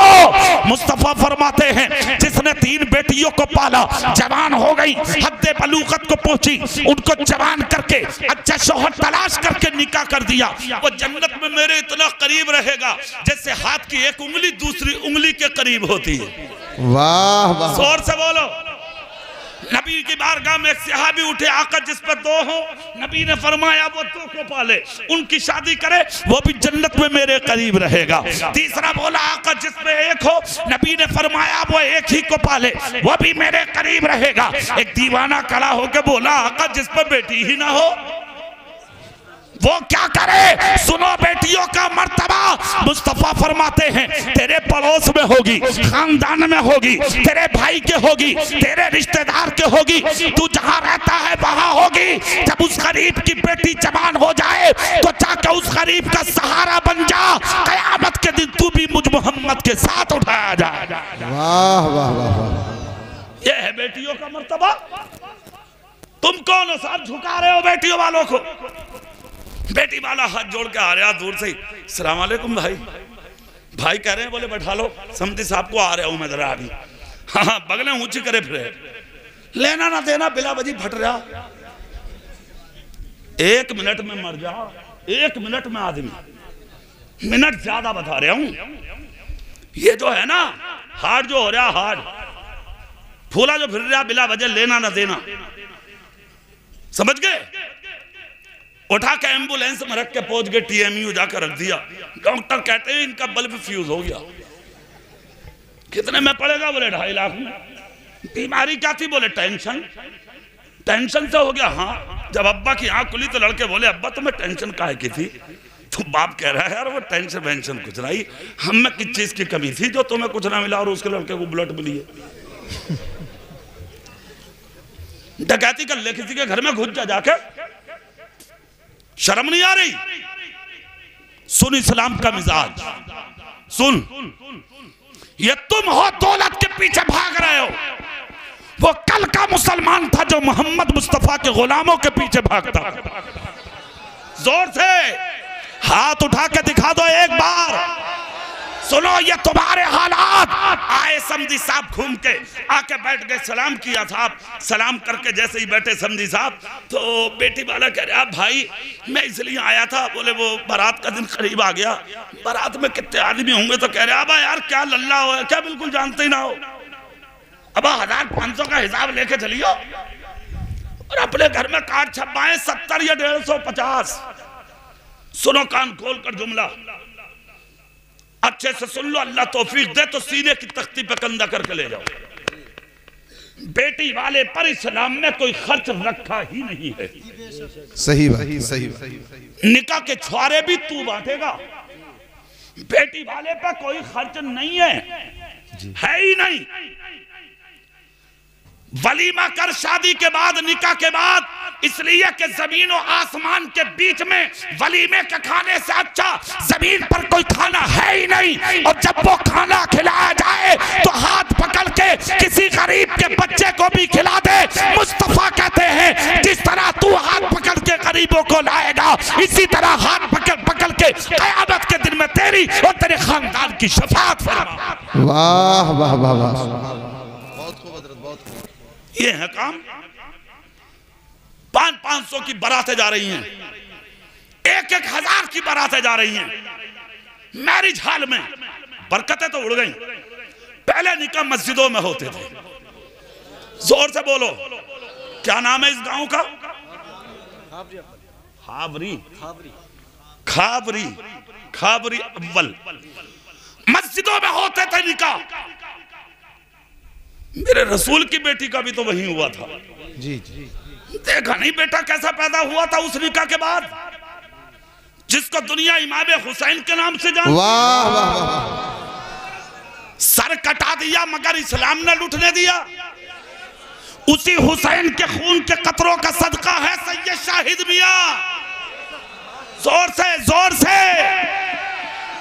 मुस्तफा फरमाते हैं जिसने 3 बेटियों को पाला, जवान हो गई, हद्दे बलूगत को पहुंची, उनको जवान करके अच्छा शौहर तलाश करके निकाह कर दिया, वो जन्नत में मेरे इतना करीब रहेगा जैसे हाथ की एक उंगली दूसरी उंगली के करीब होती है। वाह वाह, जोर से बोलो। नबी की बारगाह में एक सहाबी उठे, आका जिस पर 2 हो, नबी ने फरमाया वो 2 को पाले, उनकी शादी करे, वो भी जन्नत में मेरे करीब रहेगा। तीसरा बोला आका जिस पे 1 हो, नबी ने फरमाया वो 1 ही को पाले, वो भी मेरे करीब रहेगा। एक दीवाना खड़ा होकर बोला आका जिस पर बेटी ही ना हो वो क्या करे? सुनो बेटियों का मर्तबा, मुस्तफा फरमाते हैं तेरे पड़ोस में होगी, खानदान में होगी, तेरे भाई के होगी, तेरे रिश्तेदार के होगी, तू जहां रहता है वहां होगी। जब उस गरीब की बेटी जवान हो जाए तो जाकर उस गरीब का सहारा बन जा, कयामत के दिन तू भी मुझ मोहम्मद के साथ उठाया जाए। वाह वाह वाह, यह है बेटियों का मर्तबा। तुम कौन हो साहब झुका रहे हो बेटियों वालों को? बेटी वाला हाथ जोड़ के आ रहा दूर से ही, अस्सलाम वालेकुम भाई। भाई कह रहे हैं, बोले बैठा लो, समझी साहब को आ रहा हूं मैं जरा अभी। हाँ, बगलें ऊंची करे फिर, लेना ना देना बिला बजी फट रहा। 1 मिनट में मर जा, 1 मिनट में आदमी, मिनट ज्यादा बता रहा हूं। ये जो है ना हार्ट जो हो रहा, हार्ट फूला जो फिर रहा बिला वजह, लेना ना देना, समझ गए? उठा के एम्बुलेंस में रख के पहुंच गए, TMU जाकर रख दिया। डॉक्टर कहते हैं इनका बल्ब फ्यूज हो गया। कितने में पड़ेगा? बोले 2.5 लाख में। बीमारी क्या थी? बोले टेंशन। टेंशन से हो गया? हाँ। जब अब्बा की आंख खुली तो लड़के बोले अब्बा तुम्हें टेंशन काहे की थी? तो बाप कह रहा है यार वो टेंशन वेंशन कुछ नहीं, हम में किस चीज की कमी थी जो तुम्हें कुछ ना मिला और उसके लड़के को बुलेट मिली है। डकैती कर ले किसी के घर में घुस जा जाके, शर्म नहीं आ रही? सुन इस्लाम का मिजाज, सुन। ये तुम हो दौलत के पीछे भाग रहे हो, वो कल का मुसलमान था जो मोहम्मद मुस्तफा के गुलामों के पीछे भागता। जोर से हाथ उठा के दिखा दो एक बार। सुनो, ये तुम्हारे हालात। आए समधी साहब घूम के आके बैठ गए, सलाम किया साहब, सलाम करके जैसे ही बैठे समधी साहब तो बेटी वाला कह रहा भाई मैं इसलिए आया था, बोले वो बारात का दिन करीब आ गया, बारात में कितने आदमी होंगे, तो कह रहे अब यार क्या लल्ला हो, क्या बिल्कुल जानते ही ना हो, अब 1500 का हिसाब लेके चलियो और अपने घर में कार्ड छपवाएं 70 या 150। सुनो कान खोल कर जुमला अच्छे से सुन लो, अल्लाह तौफीक दे तो सीने की तख्ती पे कंधा करके ले जाओ। बेटी वाले पर इस्लाम में कोई खर्च रखा ही नहीं है। सही बात, सही बात। निकाह के छुआरे भी तू बांटेगा, बेटी वाले पर कोई खर्च नहीं है ही नहीं। वलीमा कर शादी के बाद, निकाह के बाद, इसलिए कि जमीन और आसमान के बीच में वलीमे के खाने से अच्छा जमीन पर कोई खाना है ही नहीं। और जब वो खाना खिलाया जाए तो हाथ पकड़ के किसी गरीब के बच्चे को भी खिला दे। मुस्तफा कहते हैं जिस तरह तू हाथ पकड़ के गरीबों को लाएगा, इसी तरह हाथ पकड़ के क़यामत के दिन में तेरी और तेरे खानदान की शफाअत फरमा। वाह वाह वाह वाह, ये है काम। 500 की बारातें जा रही हैं, 1000 की बारातें जा रही हैं मैरिज हॉल में। बरकतें तो उड़ गई। पहले निकाह मस्जिदों में होते थे। जोर से बोलो, क्या नाम है इस गांव का? खाबरी। खाबरी, खाबरी अव्वल। मस्जिदों में होते थे निकाह। मेरे रसूल की बेटी का भी तो वही हुआ था। जी जी। देखा नहीं बेटा कैसा पैदा हुआ था उस निकाह के बाद, जिसको दुनिया इमाम हुसैन के नाम से जानती। वाह वाह वाह। सर कटा दिया मगर इस्लाम ने लुटने दिया। उसी हुसैन के खून के कतरों का सदका है सैयद शाहिद मियां। जोर से, जोर से।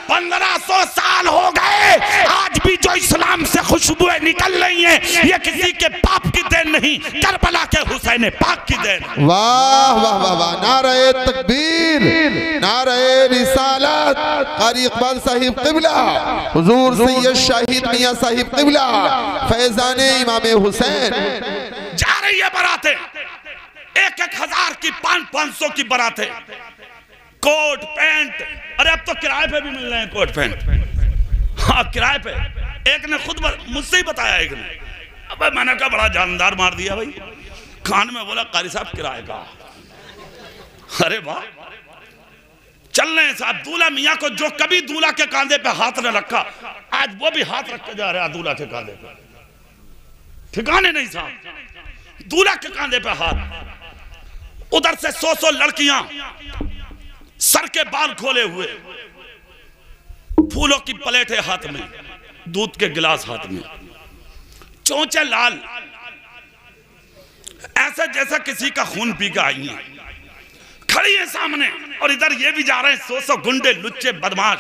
1500 साल हो गए, आज भी जो इस्लाम से खुशबुएं निकल रही हैं, ये किसी के पाप की देन नहीं, करबला के हुसैन पाक की देन। वाह वाह वाह वाह। नारे तकबीर, नारे रिसालत। कारी इकबाल साहिब क़िबला, हुजूर सैयद शाहिद मियां साहिब क़िबला, फैज़ाने इमाम हुसैन। जा रही है बारातें, 1000 की, 500 की बारातें। कोट पैंट, अरे अब तो किराए पे भी मिल रहे हैं कोट पैंट। हाँ किराए पे। एक ने खुद मुझसे ही बताया, एक ने। अब मैंने कहा बड़ा जानदार मार दिया भाई। कान में बोला कारी साहब किराए का। अरे वाह, चल रहे हैं साहब। दूल्हा मियाँ को जो कभी दूल्हा के कांधे पे हाथ न रखा, आज वो भी हाथ रख के जा रहा है दूल्हा के कांधे पे। ठिकाने नहीं साहब, दूल्हा के कांधे पे हाथ। उधर से 100 लड़कियां सर के बाल खोले हुए, फूलों की प्लेटें हाथ में, दूध के गिलास हाथ में, चोंचे लाल, ऐसा जैसा किसी का खून पी के आई है, खड़ी है सामने। और इधर ये भी जा रहे हैं 100 गुंडे, लुच्चे, बदमाश,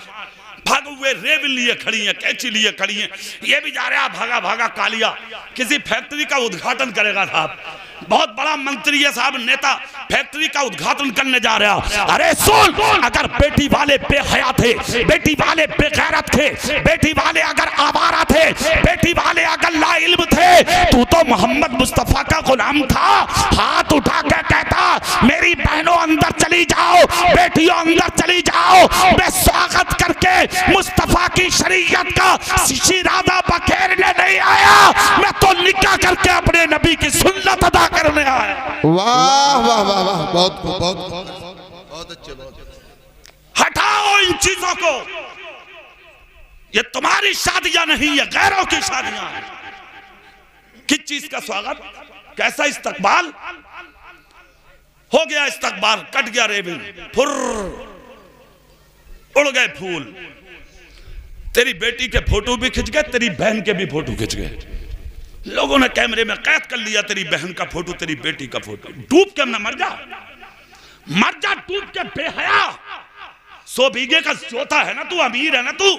भागे हुए रेवल लिए खड़ी हैं, कैंची लिए खड़ी हैं। ये भी जा रहा है भागा भागा कालिया, किसी फैक्ट्री का उद्घाटन करेगा साहब। बहुत बड़ा मंत्री है साहब, नेता, फैक्ट्री का उद्घाटन करने जा रहा। अरे सुन, अगर बेटी वाले बेहया थे, बेटी वाले बेगैरत थे, बेटी वाले अगर आवारा थे, बेटी वाले अगर लाइल्म थे, तू तो मोहम्मद मुस्तफा का गुलाम था। हाथ उठा के कहता मेरी बहनों अंदर चली जाओ, बेटियों अंदर चली जाओ, मैं स्वागत करके मुस्तफा की शरीयत का शिरादा बखेरने नहीं आया, मैं तो निकाह करके अपने नबी की सुन्नत अदा करने आया। वाह वाह वाह वाह, बहुत बहुत बहुत अच्छे, बहुत अच्छे। हटाओ इन चीजों को, ये तुम्हारी शादियां नहीं, ये गैरों की शादियां हैं। किस चीज का स्वागत, कैसा इस्तकबाल हो गया? इस्तकबाल कट गया, रेबिन फुर उड़ गए फूल, तेरी बेटी के फोटो भी खिंच गए, तेरी बहन के भी फोटो खिंच गए। लोगों ने कैमरे में कैद कर लिया तेरी बहन का फोटो, तेरी बेटी का फोटो। डूब के ना मर जा, मर जा डूब के बेहया। 100 बीघे का जोता है ना तू, अमीर है ना तू।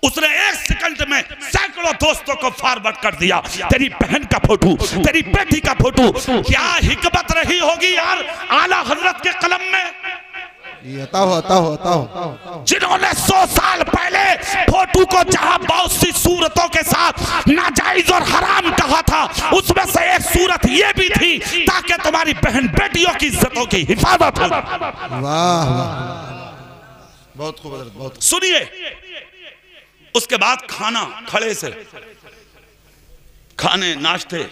उसने 1 सेकंड में सैकड़ों दोस्तों को फॉरवर्ड कर दिया। तेरी बहन का फोटो, तेरी बेटी का फोटो। क्या हिकमत रही होगी यार आला हजरत के कलम में। जिन्होंने 100 साल पहले फोटो को जहां बहुत सी सूरतों के साथ नाजायज और हराम कहा था, उसमें से एक सूरत ये भी थी ताकि तुम्हारी बहन बेटियों की इज्जतों की हिफाजत हो। वाह बहुत खूब, बहुत। सुनिए, उसके बाद खाना, खड़े से खाने नाश्ते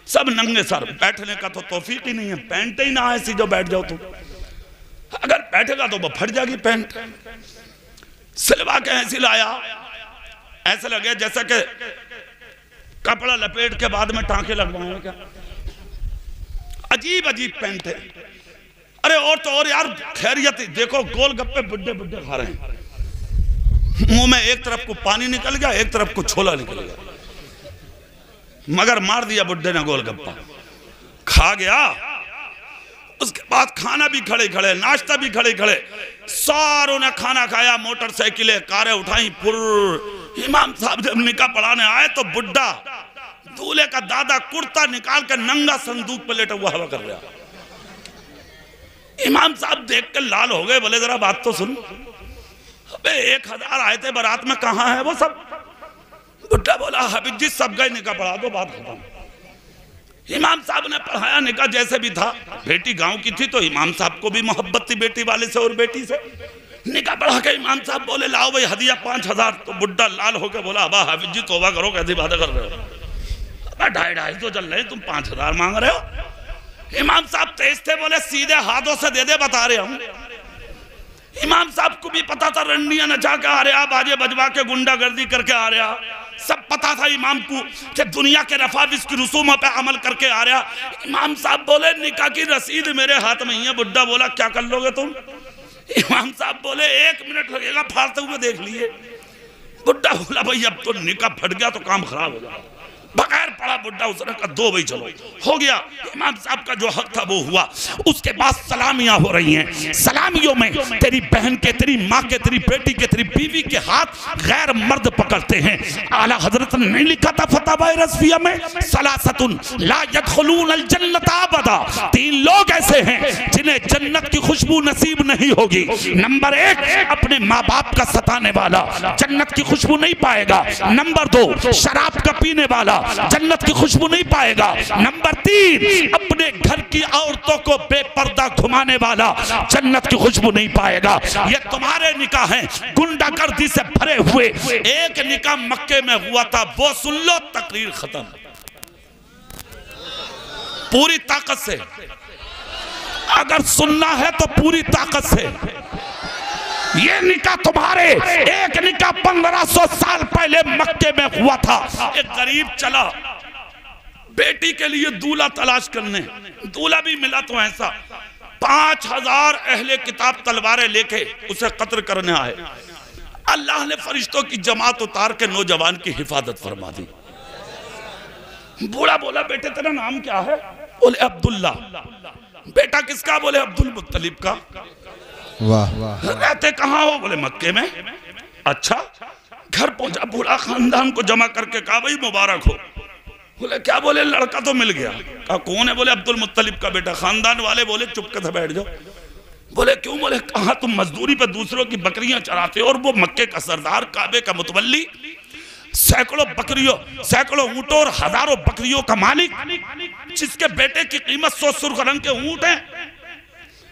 सब नंगे सर। बैठने का तो तौफीक ही नहीं है, पैंट ही ना ऐसी जो बैठ जाओ तुम। अगर बैठेगा तो वो फट जाएगी पैंट। सिलवा के ऐसी लाया, ऐसे लगे जैसा कि कपड़ा लपेट के बाद में टांके लगवाए क्या। अजीब अजीब पैंट है। अरे और तो और यार खैरियत देखो, गोलगप्पे बुड्ढे बुड्ढे खा रहे हैं, मुंह में एक तरफ को पानी निकल गया, एक तरफ को छोला निकल गया, मगर मार दिया बुड्ढे ने गोलगप्पा, खा गया। उसके बाद खाना भी खड़े खड़े, नाश्ता भी खड़े खड़े, सारों ने खाना खाया, मोटरसाइकिलें कारें उठाई फुर। इमाम साहब जब निकाह पढ़ाने आए तो बुड्ढा दूल्हे का दादा कुर्ता निकाल कर नंगा संदूक पर लेटा हुआ हवा कर रहा। इमाम साहब देख कर लाल हो गए, बोले जरा बात तो सुन। अबे 1000 आए थे बारात में, कहाँ है वो सब। बुड्ढा बोला हबीब जी सब गए, निकाह पढ़ा दो, बात खत्म। इमाम साहब ने पढ़ाया, निकाह जैसे भी था। बेटी गांव की थी तो इमाम साहब को भी मोहब्बत थी बेटी वाले से और बेटी से। निकाह पढ़ा के इमाम साहब बोले लाओ भाई हदिया 5000। तो बुड्ढा लाल होकर बोला अबा हाफिज जी तौबा करो, कैसी बातें कर रहे हो। अबा 2.5 तो चल रहे, तुम 5000 मांग रहे हो। इमाम साहब तेज थे, बोले सीधे हाथों से दे दे, बता रहे हम। इमाम साहब को भी पता था रंडियां नचा के आ रहा, बाजे बजवा के गुंडागर्दी करके आ रहा, सब पता था इमाम को कि दुनिया के रफाविस की रसूमों पे अमल करके आ रहा। इमाम साहब बोले निकाह की रसीद मेरे हाथ में ही है। बुड्ढा बोला क्या कर लोगे तुम। इमाम साहब बोले 1 मिनट लगेगा, फाड़ते हुए देख लिए। बुड्ढा बोला भाई अब तो निकाह फट गया तो काम खराब हो जाएगा। बगैर पढ़ा बुड्ढा उसने कहा 2 भाई चलो, हो गया। इमाम साहब का जो हक था वो हुआ। उसके बाद सलामियां हो रही हैं। सलामियों में तेरी बहन के, तेरी माँ के, तेरी बेटी के, तेरी बीवी के हाथ गैर मर्द पकड़ते हैं। आला हजरत ने नहीं लिखा था फतवा रज़विया में, सलासतुन ला यदखुलून अल जन्नत अबदा। 3 लोग ऐसे हैं जिन्हें जन्नत की खुशबू नसीब नहीं होगी। नंबर 1 अपने माँ बाप का सताने वाला जन्नत की खुशबू नहीं पाएगा। नंबर 2 शराब का पीने वाला जन्नत की खुशबू नहीं पाएगा। नंबर 3 अपने घर की औरतों को बेपर्दा घुमाने वाला जन्नत की खुशबू नहीं पाएगा। ये तुम्हारे निकाह हैं गुंडागर्दी से भरे हुए। एक निकाह मक्के में हुआ था, वो सुन लो, तकरीर खत्म। पूरी ताकत से, अगर सुनना है तो पूरी ताकत से। ये निकाह तुम्हारे, एक निकाह 1500 साल पहले मक्के में हुआ था। एक गरीब चला बेटी के लिए दूल्हा तलाश करने, दूल्हा भी मिला तो ऐसा 5000 अहले किताब तलवारें लेके उसे कत्ल करने आए। अल्लाह ने फरिश्तों की जमात उतार के नौजवान की हिफाजत फरमा दी। बूढ़ा बोला बेटे तेरा नाम क्या है। बोले अब्दुल्ला। बेटा किसका। बोले अब्दुल मुत्तलिब का। वाह वाह। रहते कहाँ हो। बोले मक्के में। अच्छा। घर पहुंचा, बूढ़ा खानदान को जमा करके कहा भाई मुबारक हो। बोले क्या। बोले लड़का तो मिल गया। कहा कौन है। बोले अब्दुल मुत्तलिब का बेटा। खानदान वाले बोले चुपके से बैठ जाओ। बोले क्यों। बोले कहा तुम मजदूरी पे दूसरों की बकरियां चराते हो और वो मक्के का सरदार, काबे का मुतवल्ली, सैकड़ों बकरियों, सैकड़ों ऊंटों और हजारों बकरियों का मालिक, जिसके बेटे की कीमत 100 सुर्ख रंग के ऊंट है,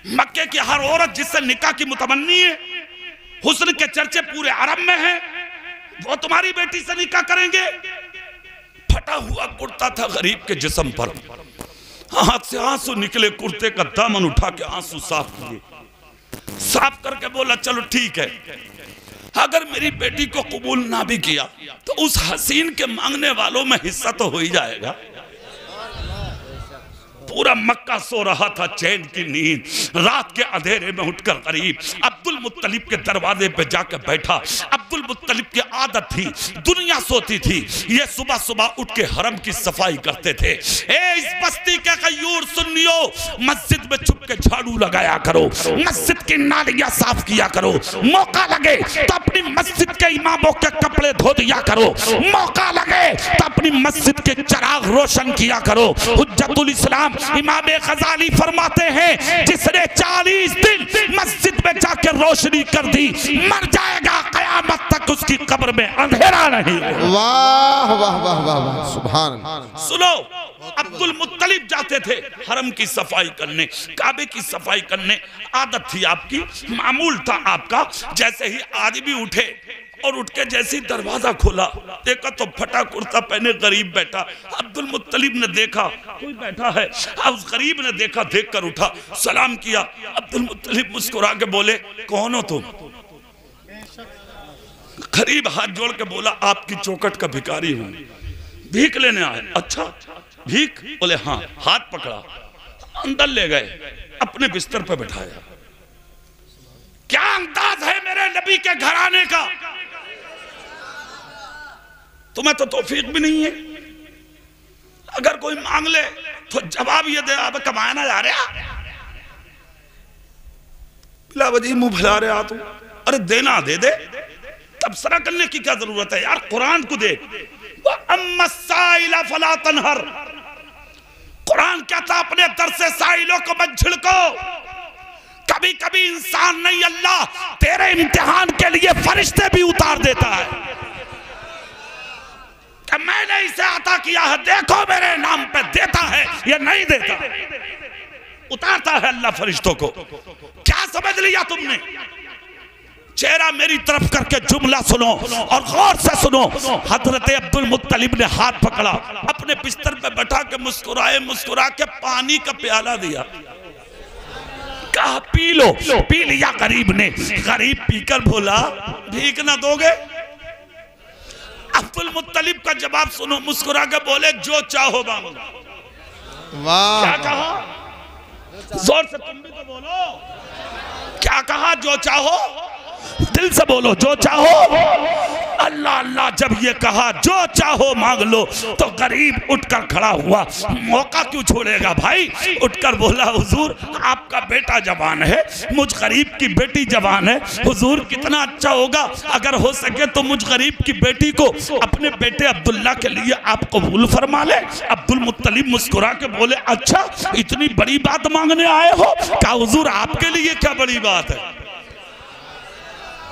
मक्के की हर औरत जिससे निकाह की मुतमन्नी है, हुस्न के चर्चे पूरे अरब में हैं, वो तुम्हारी बेटी से निकाह करेंगे। फटा हुआ कुर्ता था गरीब के जिस्म पर, हाथ से आंसू निकले, कुर्ते का दामन उठा के आंसू साफ किए, साफ करके बोला चलो ठीक है, अगर मेरी बेटी को कबूल ना भी किया तो उस हसीन के मांगने वालों में हिस्सा तो हो ही जाएगा। पूरा मक्का सो रहा था चैन की नींद। रात के अंधेरे में उठकर करीब अब्दुल मुत्तलिब के दरवाजे पे जाकर बैठा। अब्दुल मुत्तलिब की आदत थी, दुनिया सोती थी, ये सुबह सुबह उठ के हरम की सफाई करते थे। इस बस्ती के गयूर सुन्नियो, मस्जिद में छुप के झाड़ू लगाया करो, मस्जिद की नालियां साफ किया करो, मौका लगे तो अपनी मस्जिद के इमामों के कपड़े धो दिया करो, मौका लगे तो अपनी मस्जिद के चिराग रोशन किया करो। हुज्जतुल इस्लाम इमाम गजाली फरमाते हैं, जिसने 40 दिन मस्जिद में जाकर रोशनी कर दी, मर जाएगा, कयामत तक उसकी कब्र में अंधेरा नहीं। वाह वाह वाह वाह वाह, सुभान अल्लाह। सुनो, अब्दुल मुत्तलिब जाते थे हरम की सफाई करने, काबे की सफाई करने, आदत थी आपकी, मामूल था आपका। जैसे ही आदमी उठे और उठ के जैसे दरवाजा खोला, देखा तो फटा कुर्ता पहने गरीब बैठा। अब्दुल मुत्तलिब ने देखा कोई बैठा है, उस गरीब ने देखा, देखकर उठा, सलाम किया। अब्दुल मुत्तलिब मुस्कुरा के बोले, कौन हो तुम? गरीब हाथ जोड़ के बोला, आपकी चौखट का भिखारी हूं, भीख लेने आए। अच्छा भीख? बोले हाँ। हाथ पकड़ा, अंदर ले गए, अपने बिस्तर पर बैठाया। क्या अंदाज है मेरे नबी के घराने का? तुम्हें तो तौफीक भी नहीं है, अगर कोई मांग ले तो जवाब ये दे, अब कमाना जा रहा, बिला वजह मुंह भुला रहा तू। अरे देना दे दे, तबसरा करने की क्या जरूरत है यार? कुरान को देख, फला तनहर, कुरान कहता अपने दर से साइलों को मत झिड़को। कभी कभी इंसान नहीं, अल्लाह तेरे इम्तिहान के लिए फरिश्ते भी उतार देता है कि मैंने इसे अता किया है, देखो मेरे नाम पे देता है या नहीं देता, उतारता है अल्लाह फरिश्तों को। क्या समझ लिया तुमने? चेहरा मेरी तरफ करके जुमला सुनो और गौर से सुनो। हजरत अब्दुल मुत्तलिब ने हाथ पकड़ा, अपने बिस्तर पे बैठा के मुस्कुराए, मुस्कुरा के पानी का प्याला दिया, कहा पी लो। पी लिया गरीब ने। गरीब पीकर बोला, भीख ना दोगे? अब्दुल मुत्तलिब का जवाब सुनो, मुस्कुरा के बोले, जो चाहो मांगो। वाह, क्या कहा? जोर से तुम भी तो बोलो, क्या कहा? जो चाहो, दिल से बोलो, जो चाहो। अल्लाह अल्लाह जब ये कहा जो चाहो मांग लो, तो गरीब उठकर खड़ा हुआ। मौका क्यों छोड़ेगा भाई? उठकर बोला, हुजूर आपका बेटा जवान है, मुझ गरीब की बेटी जवान है, हुजूर कितना अच्छा होगा अगर हो सके तो मुझ गरीब की बेटी को अपने बेटे अब्दुल्ला के लिए आप कबूल फरमा ले। अब्दुल मुत्तलिब मुस्कुरा के बोले, अच्छा इतनी बड़ी बात मांगने आए हो? क्या हुजूर आपके लिए क्या बड़ी बात है?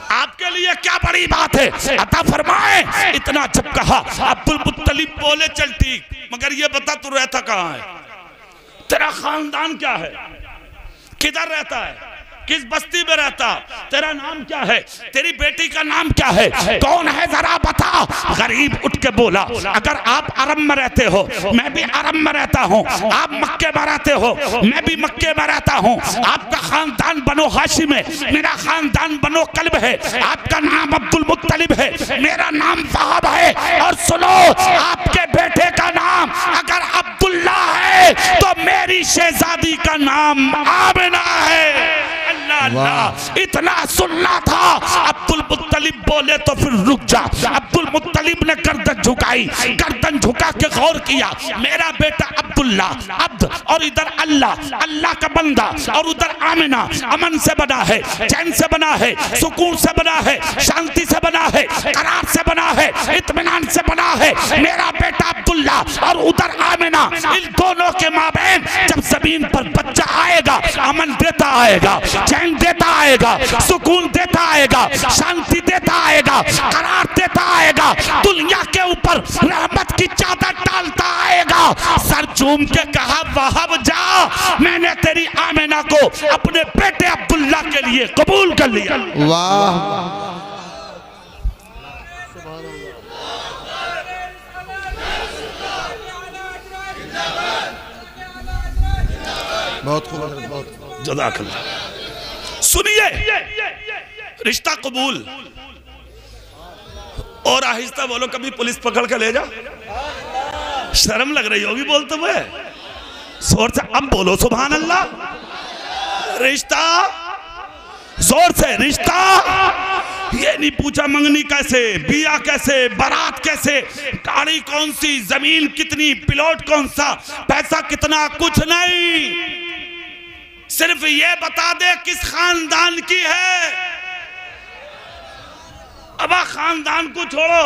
आपके लिए क्या बड़ी बात है, अता फरमाए। इतना जब कहा, अब्दुल मुत्तलिब बोले, चल ठीक, मगर ये बता तू रहता कहाँ है? तेरा खानदान क्या है? किधर रहता है? किस बस्ती में रहता? तेरा नाम क्या है? तेरी बेटी का नाम क्या है? कौन है जरा बता। गरीब उठ के बोला, अगर आप अरब में रहते हो, मैं भी अरब में रहता हूँ, आप मक्के में रहते हो, मैं भी मक्के में रहता हूँ, आपका खानदान बनो हाशिम है, मेरा खानदान बनो कल्ब है, आपका नाम अब्दुल मुत्तलिब है, मेरा नाम वहाब है, और सुनो आपके बेटे का नाम अगर अब्दुल्ला है तो मेरी शहजादी का नाम आमिना है। अल्लाह, इतना सुनना था। अब्दुल मुत्तलिब बोले, तो फिर रुक जा। अब्दुल मुत्तलिब ने गर्दन झुकाई, गर्दन झुका के गौर किया, मेरा बेटा अब्दुल्ला अब्द, और इधर अल्लाह, अल्लाह का बंदा, और उधर आमिना, अमन से बना है, चैन से बना है, सुकून से बना है, शांति से बना है, करार से बना है, इत्मीनान से बना है। मेरा बेटा अब्दुल्ला और उधर आमिना, इन दोनों के माबैन जब जमीन पर बच्चा आएगा, अमन देता आएगा, चैन देता आएगा, सुकून देता आएगा, शांति देता आएगा, करार देता आएगा, दुनिया के ऊपर रहमत की चादर डालता आएगा। सर चूम के कहा, वहाब जा, मैंने तेरी आमिना को अपने बेटे अब्दुल्ला के लिए कबूल कर लिया। वाह, बहुत खूब, बहुत जज़ाकल्लाह। सुनिए, रिश्ता कबूल। और आहिस्ता बोलो, कभी पुलिस पकड़ के ले जा, शर्म लग रही होगी बोलते हुए। जोर से अब बोलो सुभान अल्लाह। रिश्ता जोर से, रिश्ता ये नहीं पूछा मंगनी कैसे, बिया कैसे, बारात कैसे, गाड़ी कौन सी, जमीन कितनी, पिलोट कौन सा, पैसा कितना, कुछ नहीं। सिर्फ ये बता दे किस खानदान की है। अब खानदान को छोड़ो,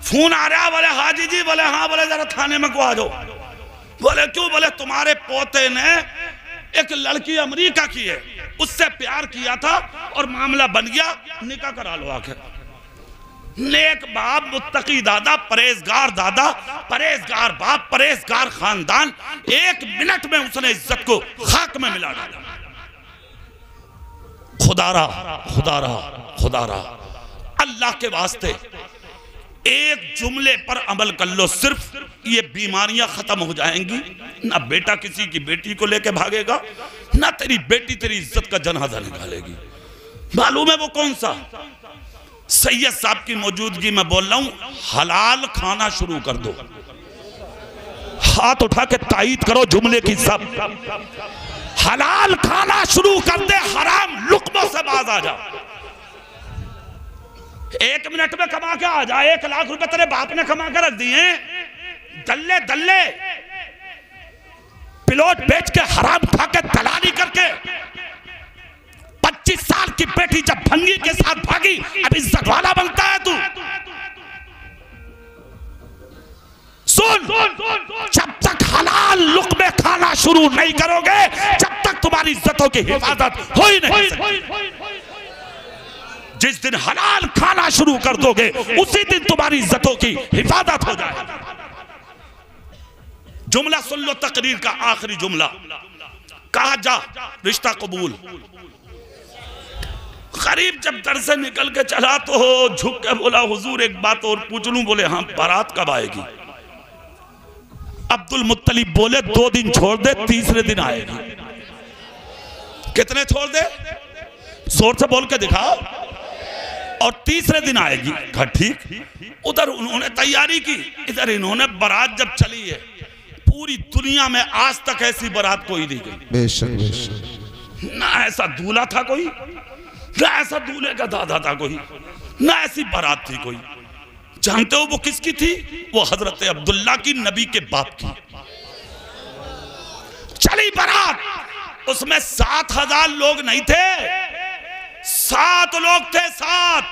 फोन आ रहा, बोले हाजी जी, बोले हाँ, बोले जरा थाने में को आ जाओ। बोले क्यों? बोले तुम्हारे पोते ने एक लड़की अमेरिका की है, उससे प्यार किया था और मामला बन गया, निकाह करा लो आखिर। नेक बाप, मुत्तकी दादा, परहेजगार दादा, परहेजगार बाप, परहेजगार खानदान, 1 मिनट में उसने इज्जत को खाक में मिला डाला। खुदारा खुदारा खुदारा, अल्लाह के वास्ते एक जुमले पर अमल कर लो, सिर्फ ये बीमारियां खत्म हो जाएंगी। ना बेटा किसी की बेटी को लेके भागेगा, ना तेरी बेटी तेरी इज्जत का जनाजा निकालेगी। मालूम है वो कौन सा? सैयद साहब की मौजूदगी में बोल रहा हूं, हलाल खाना शुरू कर दो। हाथ उठा के तायीद करो जुमले की सब। हलाल खाना शुरू कर दे, हराम लुक्मों से बाज आ जा। 1 मिनट में कमा के आ जा। 1 लाख रुपए तेरे बाप ने कमा के रख दिए, दल्ले दल्ले पिलोट बेच के, हराम खा के, दलाली करके। 25 साल की बेटी जब भंगी के साथ भागी, अब इज्जत वाला बनता है तू। सुन, जब तक हलाल लुक्मे खाना शुरू नहीं करोगे, जब तक तुम्हारी इज्जतों की हिफाजत हो ही नहीं सकती। जिस दिन हलाल खाना शुरू कर दोगे, उसी दिन तुम्हारी इज्जतों की हिफाजत हो जाएगी। जुमला सुन लो, तकरीर का आखिरी जुमला। कहा जा रिश्ता कबूल। गरीब जब दर से निकल के चला तो झुक के बोला, हुजूर एक बात और पूछ लूं? बोले हाँ, बारात कब आएगी? अब्दुल मुत्तलिब बोले 2 दिन छोड़ दे, तीसरे दिन आएगी। कितने छोड़ दे? जोर से बोल के दिखाओ। और तीसरे दिन आएगी। कहा ठीक। उधर उन्होंने तैयारी की, इधर इन्होंने बारात जब चली है, पूरी दुनिया में आज तक ऐसी बारात कोई नहीं गई। बेशक बेशक। ना ऐसा दूल्हा था कोई, ना ऐसा दूल्हे का दादा था कोई, ना ऐसी बारात थी कोई। जानते हो वो किसकी थी? वो हजरत अब्दुल्ला की, नबी के बाप की। चली बारात, उसमें 7000 लोग नहीं थे, 7 लोग थे। 7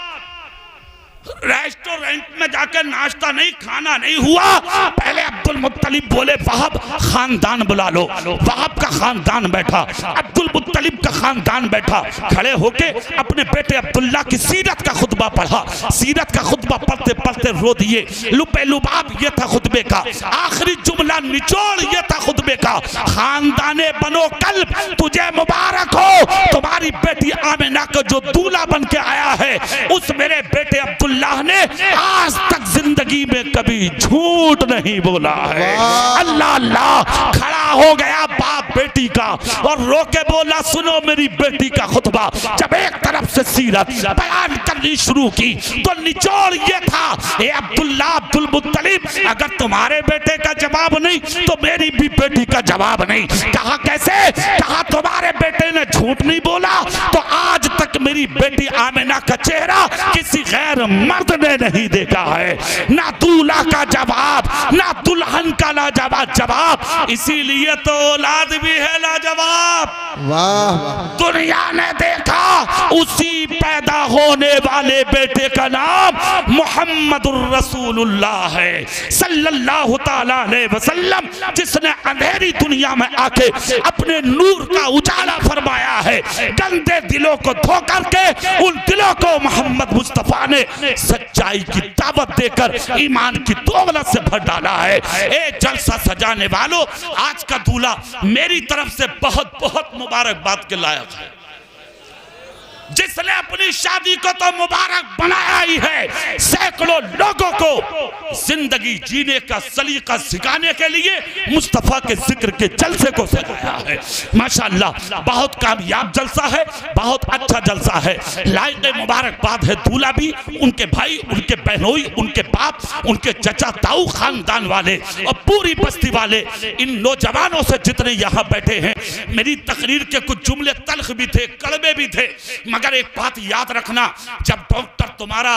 रेस्टोरेंट में जाकर नाश्ता नहीं, खाना नहीं हुआ। पहले अब्दुल मुत्तलिब बोले वहाब खानदान बुला लो। वहाब का खानदान बैठा, अब्दुल मुत्तलिब का खानदान बैठा। खड़े होके अपने बेटे अब्दुल्ला की सीरत का खुतबा पढ़ा। सीरत का खुतबा पढ़ते पढ़ते रो दिए। लुबे लुबाब ये था खुतबे का, आखिरी जुमला निचोड़ ये था खुतबे का। खानदाने बनो कल्ब, तुझे मुबारक हो, तुम्हारी बेटी आमिना को जो दूल्हा बन के आया है, उस मेरे बेटे अब्दुल्ला ने आज तक जिंदगी में कभी झूठ नहीं बोला है। अल्लाह अल्लाह। खड़ा हो गया बाप बेटी का और रो के बोला, सुनो मेरी बेटी का खुतबा। जब एक तरफ से सीरत बयान करनी शुरू की तो निचोड़ ये था, ए अब्दुल्ला, अब्दुल मुत्तलिब, अगर तुम्हारे बेटे का जवाब नहीं तो मेरी भी बेटी का जवाब नहीं। कहा कैसे? कहा तुम्हारे बेटे ने झूठ नहीं बोला तो आज तक मेरी बेटी आमिना का चेहरा किसी गैर मर्द ने नहीं देखा है। ना दूल्हा का जवाब, ना दुल्हन का लाजवाब जवाब, इसीलिए तो औलाद भी है लाजवाब। वाह। दुनिया ने देखा उसी पैदा होने वाले बेटे का नाम मुहम्मदुर रसूलुल्लाह है सल्लल्लाहु ताला अलैहि वसल्लम, जिसने अंधेरी दुनिया में आके अपने नूर का उजाला फरमाया है। गंदे दिलों को धो करके उन दिलों को मोहम्मद मुस्तफा ने सच्चाई की दावत देकर ईमान की दौलत से भर डाला है। ए जलसा सजाने वालों, आज का दूल्हा मेरी तरफ से बहुत बहुत मुबारकबाद के लायक है, जिसने अपनी अपनी शादी को तो मुबारक बनाया ही है, सैकड़ों लोगों को जिंदगी जीने का सलीका सिखाने के लिए मुस्तफा के जिक्र के जलसे को सजाया है। माशाअल्लाह बहुत कामयाब जलसा है, बहुत अच्छा जलसा है। लायक मुबारकबाद है दूल्हा भी, उनके भाई, उनके बहनोई, उनके बाप, उनके चचा ताऊ खानदान वाले और पूरी बस्ती वाले, इन नौजवानों से जितने यहाँ बैठे हैं। मेरी तकरीर के कुछ जुमले तल्ख भी थे, कड़वे भी थे, मगर एक बात याद रखना, जब डॉक्टर तुम्हारा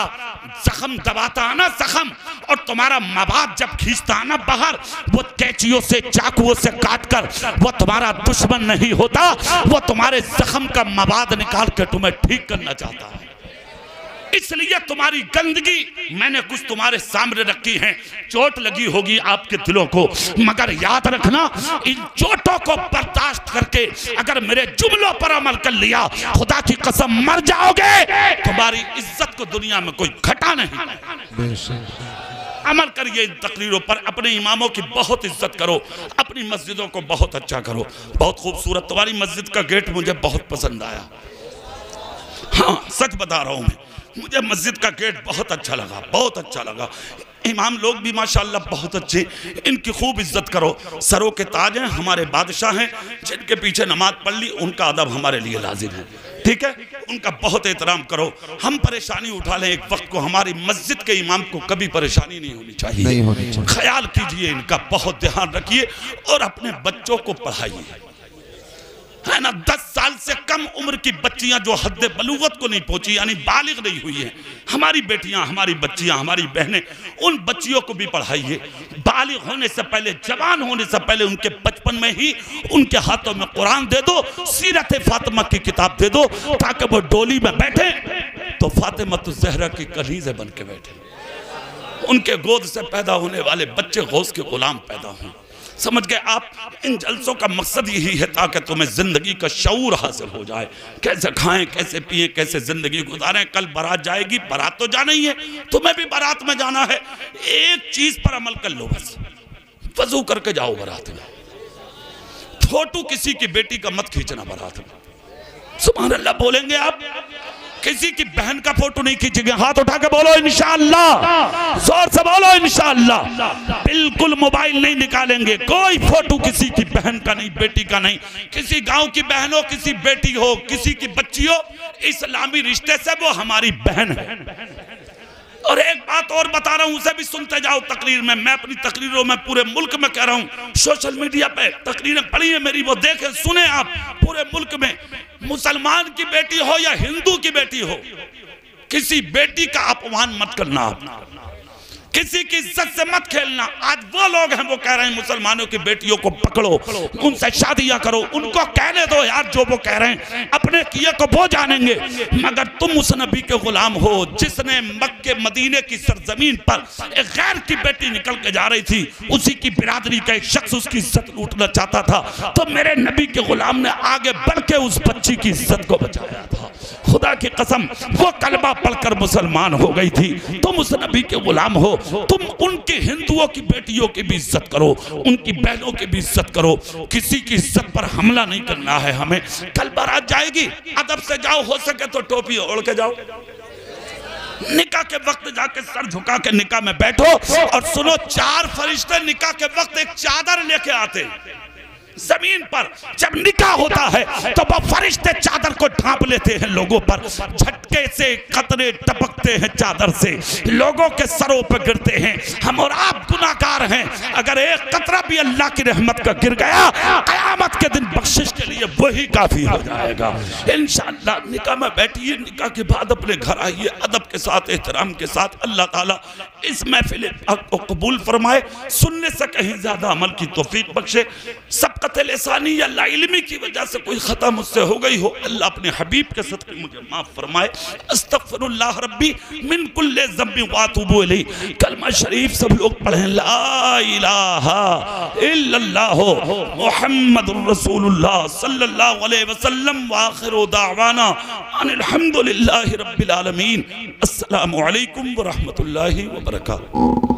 जख्म दबाता है ना, जख्म, और तुम्हारा मवाद जब खींचता है ना बाहर, वो कैंचियों से चाकुओं से काट कर वो तुम्हारा दुश्मन नहीं होता, वो तुम्हारे जख्म का मवाद निकाल कर तुम्हें ठीक करना चाहता है। इसलिए तुम्हारी गंदगी मैंने कुछ तुम्हारे सामने रखी है। चोट लगी होगी आपके दिलों को, मगर याद रखना, इन चोटों को बर्दाश्त करके अगर मेरे जुमलों पर अमल कर लिया, खुदा की कसम मर जाओगे, तुम्हारी इज्जत को दुनिया में कोई घटा नहीं। अमल करिए इन तकरीरों पर, अपने इमामों की बहुत इज्जत करो, अपनी मस्जिदों को बहुत अच्छा करो। बहुत खूबसूरत तुम्हारी मस्जिद का गेट मुझे बहुत पसंद आया। हाँ सच बता रहा हूँ मैं, मुझे मस्जिद का गेट बहुत अच्छा लगा, बहुत अच्छा लगा। इमाम लोग भी माशाअल्लाह बहुत अच्छे, इनकी खूब इज्जत करो। सरों के ताज हैं, हमारे बादशाह हैं, जिनके पीछे नमाज पढ़ ली उनका अदब हमारे लिए लाजिम है, ठीक है, उनका बहुत एहतराम करो। हम परेशानी उठा लें एक वक्त को, हमारी मस्जिद के इमाम को कभी परेशानी नहीं होनी चाहिए। ख्याल कीजिए इनका, बहुत ध्यान रखिए और अपने बच्चों को पढ़ाइए, है ना। 10 साल से कम उम्र की बच्चियां जो हद बलूगत को नहीं पहुंची, यानी बालिग नहीं हुई है, हमारी बेटियां, हमारी बच्चियां, हमारी बहनें, उन बच्चियों को भी पढ़ाइए। बालिग होने से पहले, जवान होने से पहले उनके बचपन में ही उनके हाथों में कुरान दे दो, सीरत फातिमा की किताब दे दो, ताकि वो डोली में बैठे तो फातिमा तो ज़हरा की कलीज़े बन के बैठे, उनके गोद से पैदा होने वाले बच्चे गौस के गुलाम पैदा हों। समझ गए आप? इन जलसों का मकसद यही है ताकि तुम्हें जिंदगी का शऊर हासिल हो जाए, कैसे खाएं, कैसे पिएं, कैसे जिंदगी गुजारें। कल बारात जाएगी, बारात तो जाना ही है, तुम्हें भी बारात में जाना है। एक चीज पर अमल कर लो, बस वजू करके जाओ बारात में। फोटो किसी की बेटी का मत खींचना बारात में, सुभान अल्लाह बोलेंगे आप। किसी की बहन का फोटो नहीं खींचेंगे, हाथ उठा के बोलो इंशाअल्लाह, जोर से बोलो इंशाअल्लाह। बिल्कुल मोबाइल नहीं निकालेंगे, कोई फोटो किसी की बहन का नहीं, बेटी का नहीं। किसी गांव की बहन हो, किसी बेटी हो, किसी की बच्ची हो, इस्लामी रिश्ते से वो हमारी बहन है। और एक बात और बता रहा हूं, उसे भी सुनते जाओ तकरीर में। मैं अपनी तकरीरों में पूरे मुल्क में कह रहा हूं, सोशल मीडिया पे तकरीरें पढ़ी है मेरी, वो देखें सुने आप। पूरे मुल्क में मुसलमान की बेटी हो या हिंदू की बेटी हो, किसी बेटी का अपमान मत करना, आप किसी की इज्जत से मत खेलना। आज वो लोग हैं वो कह रहे हैं मुसलमानों की बेटियों को पकड़ो, उनसे शादियां करो, उनको कहने दो यार जो वो कह रहे हैं, अपने किए को वो जानेंगे। मगर तुम उस नबी के गुलाम हो जिसने मक्के मदीने की सरजमीन पर एक गैर की बेटी निकल के जा रही थी, उसी की बिरादरी का एक शख्स उसकी इज्जत लूटना चाहता था, तो मेरे नबी के गुलाम ने आगे बढ़ के उस बच्ची की इज्जत को बचाया था। खुदा की कसम, वो कलमा पढ़कर मुसलमान हो गई थी। तुम उस नबी के गुलाम हो, तुम उनकी हिंदुओं की बेटियों की भी इज्जत करो, उनकी बहनों की भी इज्जत करो। किसी की इज्जत पर हमला नहीं करना है हमें। कल बारात जाएगी, अदब से जाओ, हो सके तो टोपी ओढ़ के जाओ। निकाह के वक्त जाके सर झुका के निकाह में बैठो और सुनो, 4 फरिश्ते निकाह के वक्त एक चादर लेके आते हैं जमीन पर। जब निकाह होता है तो वो फरिश्ते चादर को ढांप लेते हैं लोगों पर, झटके से कतरे टपकते हैं चादर से, लोगों के सरों पर गिरते हैं। हम और आप गुनाहगार हैं, अगर एक कतरा भी अल्लाह की रहमत का गिर गया, कयामत के दिन बख्शिश के लिए वही काफी हो जाएगा। इंशाअल्लाह निकाह में बैठिए, निकाह के बाद अपने घर आइए अदब के साथ, एहतराम के साथ। अल्लाह ताला इस महफिल को कबूल फरमाए, सुनने से कहीं ज्यादा अमल की तौफीक बख्शे। सबकत लिसानी या लाइल्मी की वजह से कोई खता मुझसे हो गई हो, अल्लाह अपने हबीब के सदक़े मुझे माफ फरमाए। अस्तगफिरुल्लाह रब्बी मिन कुल्लि ज़ंबि व अतूबु इलैहि। कलमा शरीफ सब लोग पढ़ें, ला इलाहा इल्लल्लाह मुहम्मदुर रसूलुल्लाह सल्लल्लाहु अलैहि वसल्लम व आखिरु दावाना अनिल हम्दुलिल्लाहि रब्बिल आलमीन। अस्सलामु अलैकुम व रहमतुल्लाहि व बरकातुहू।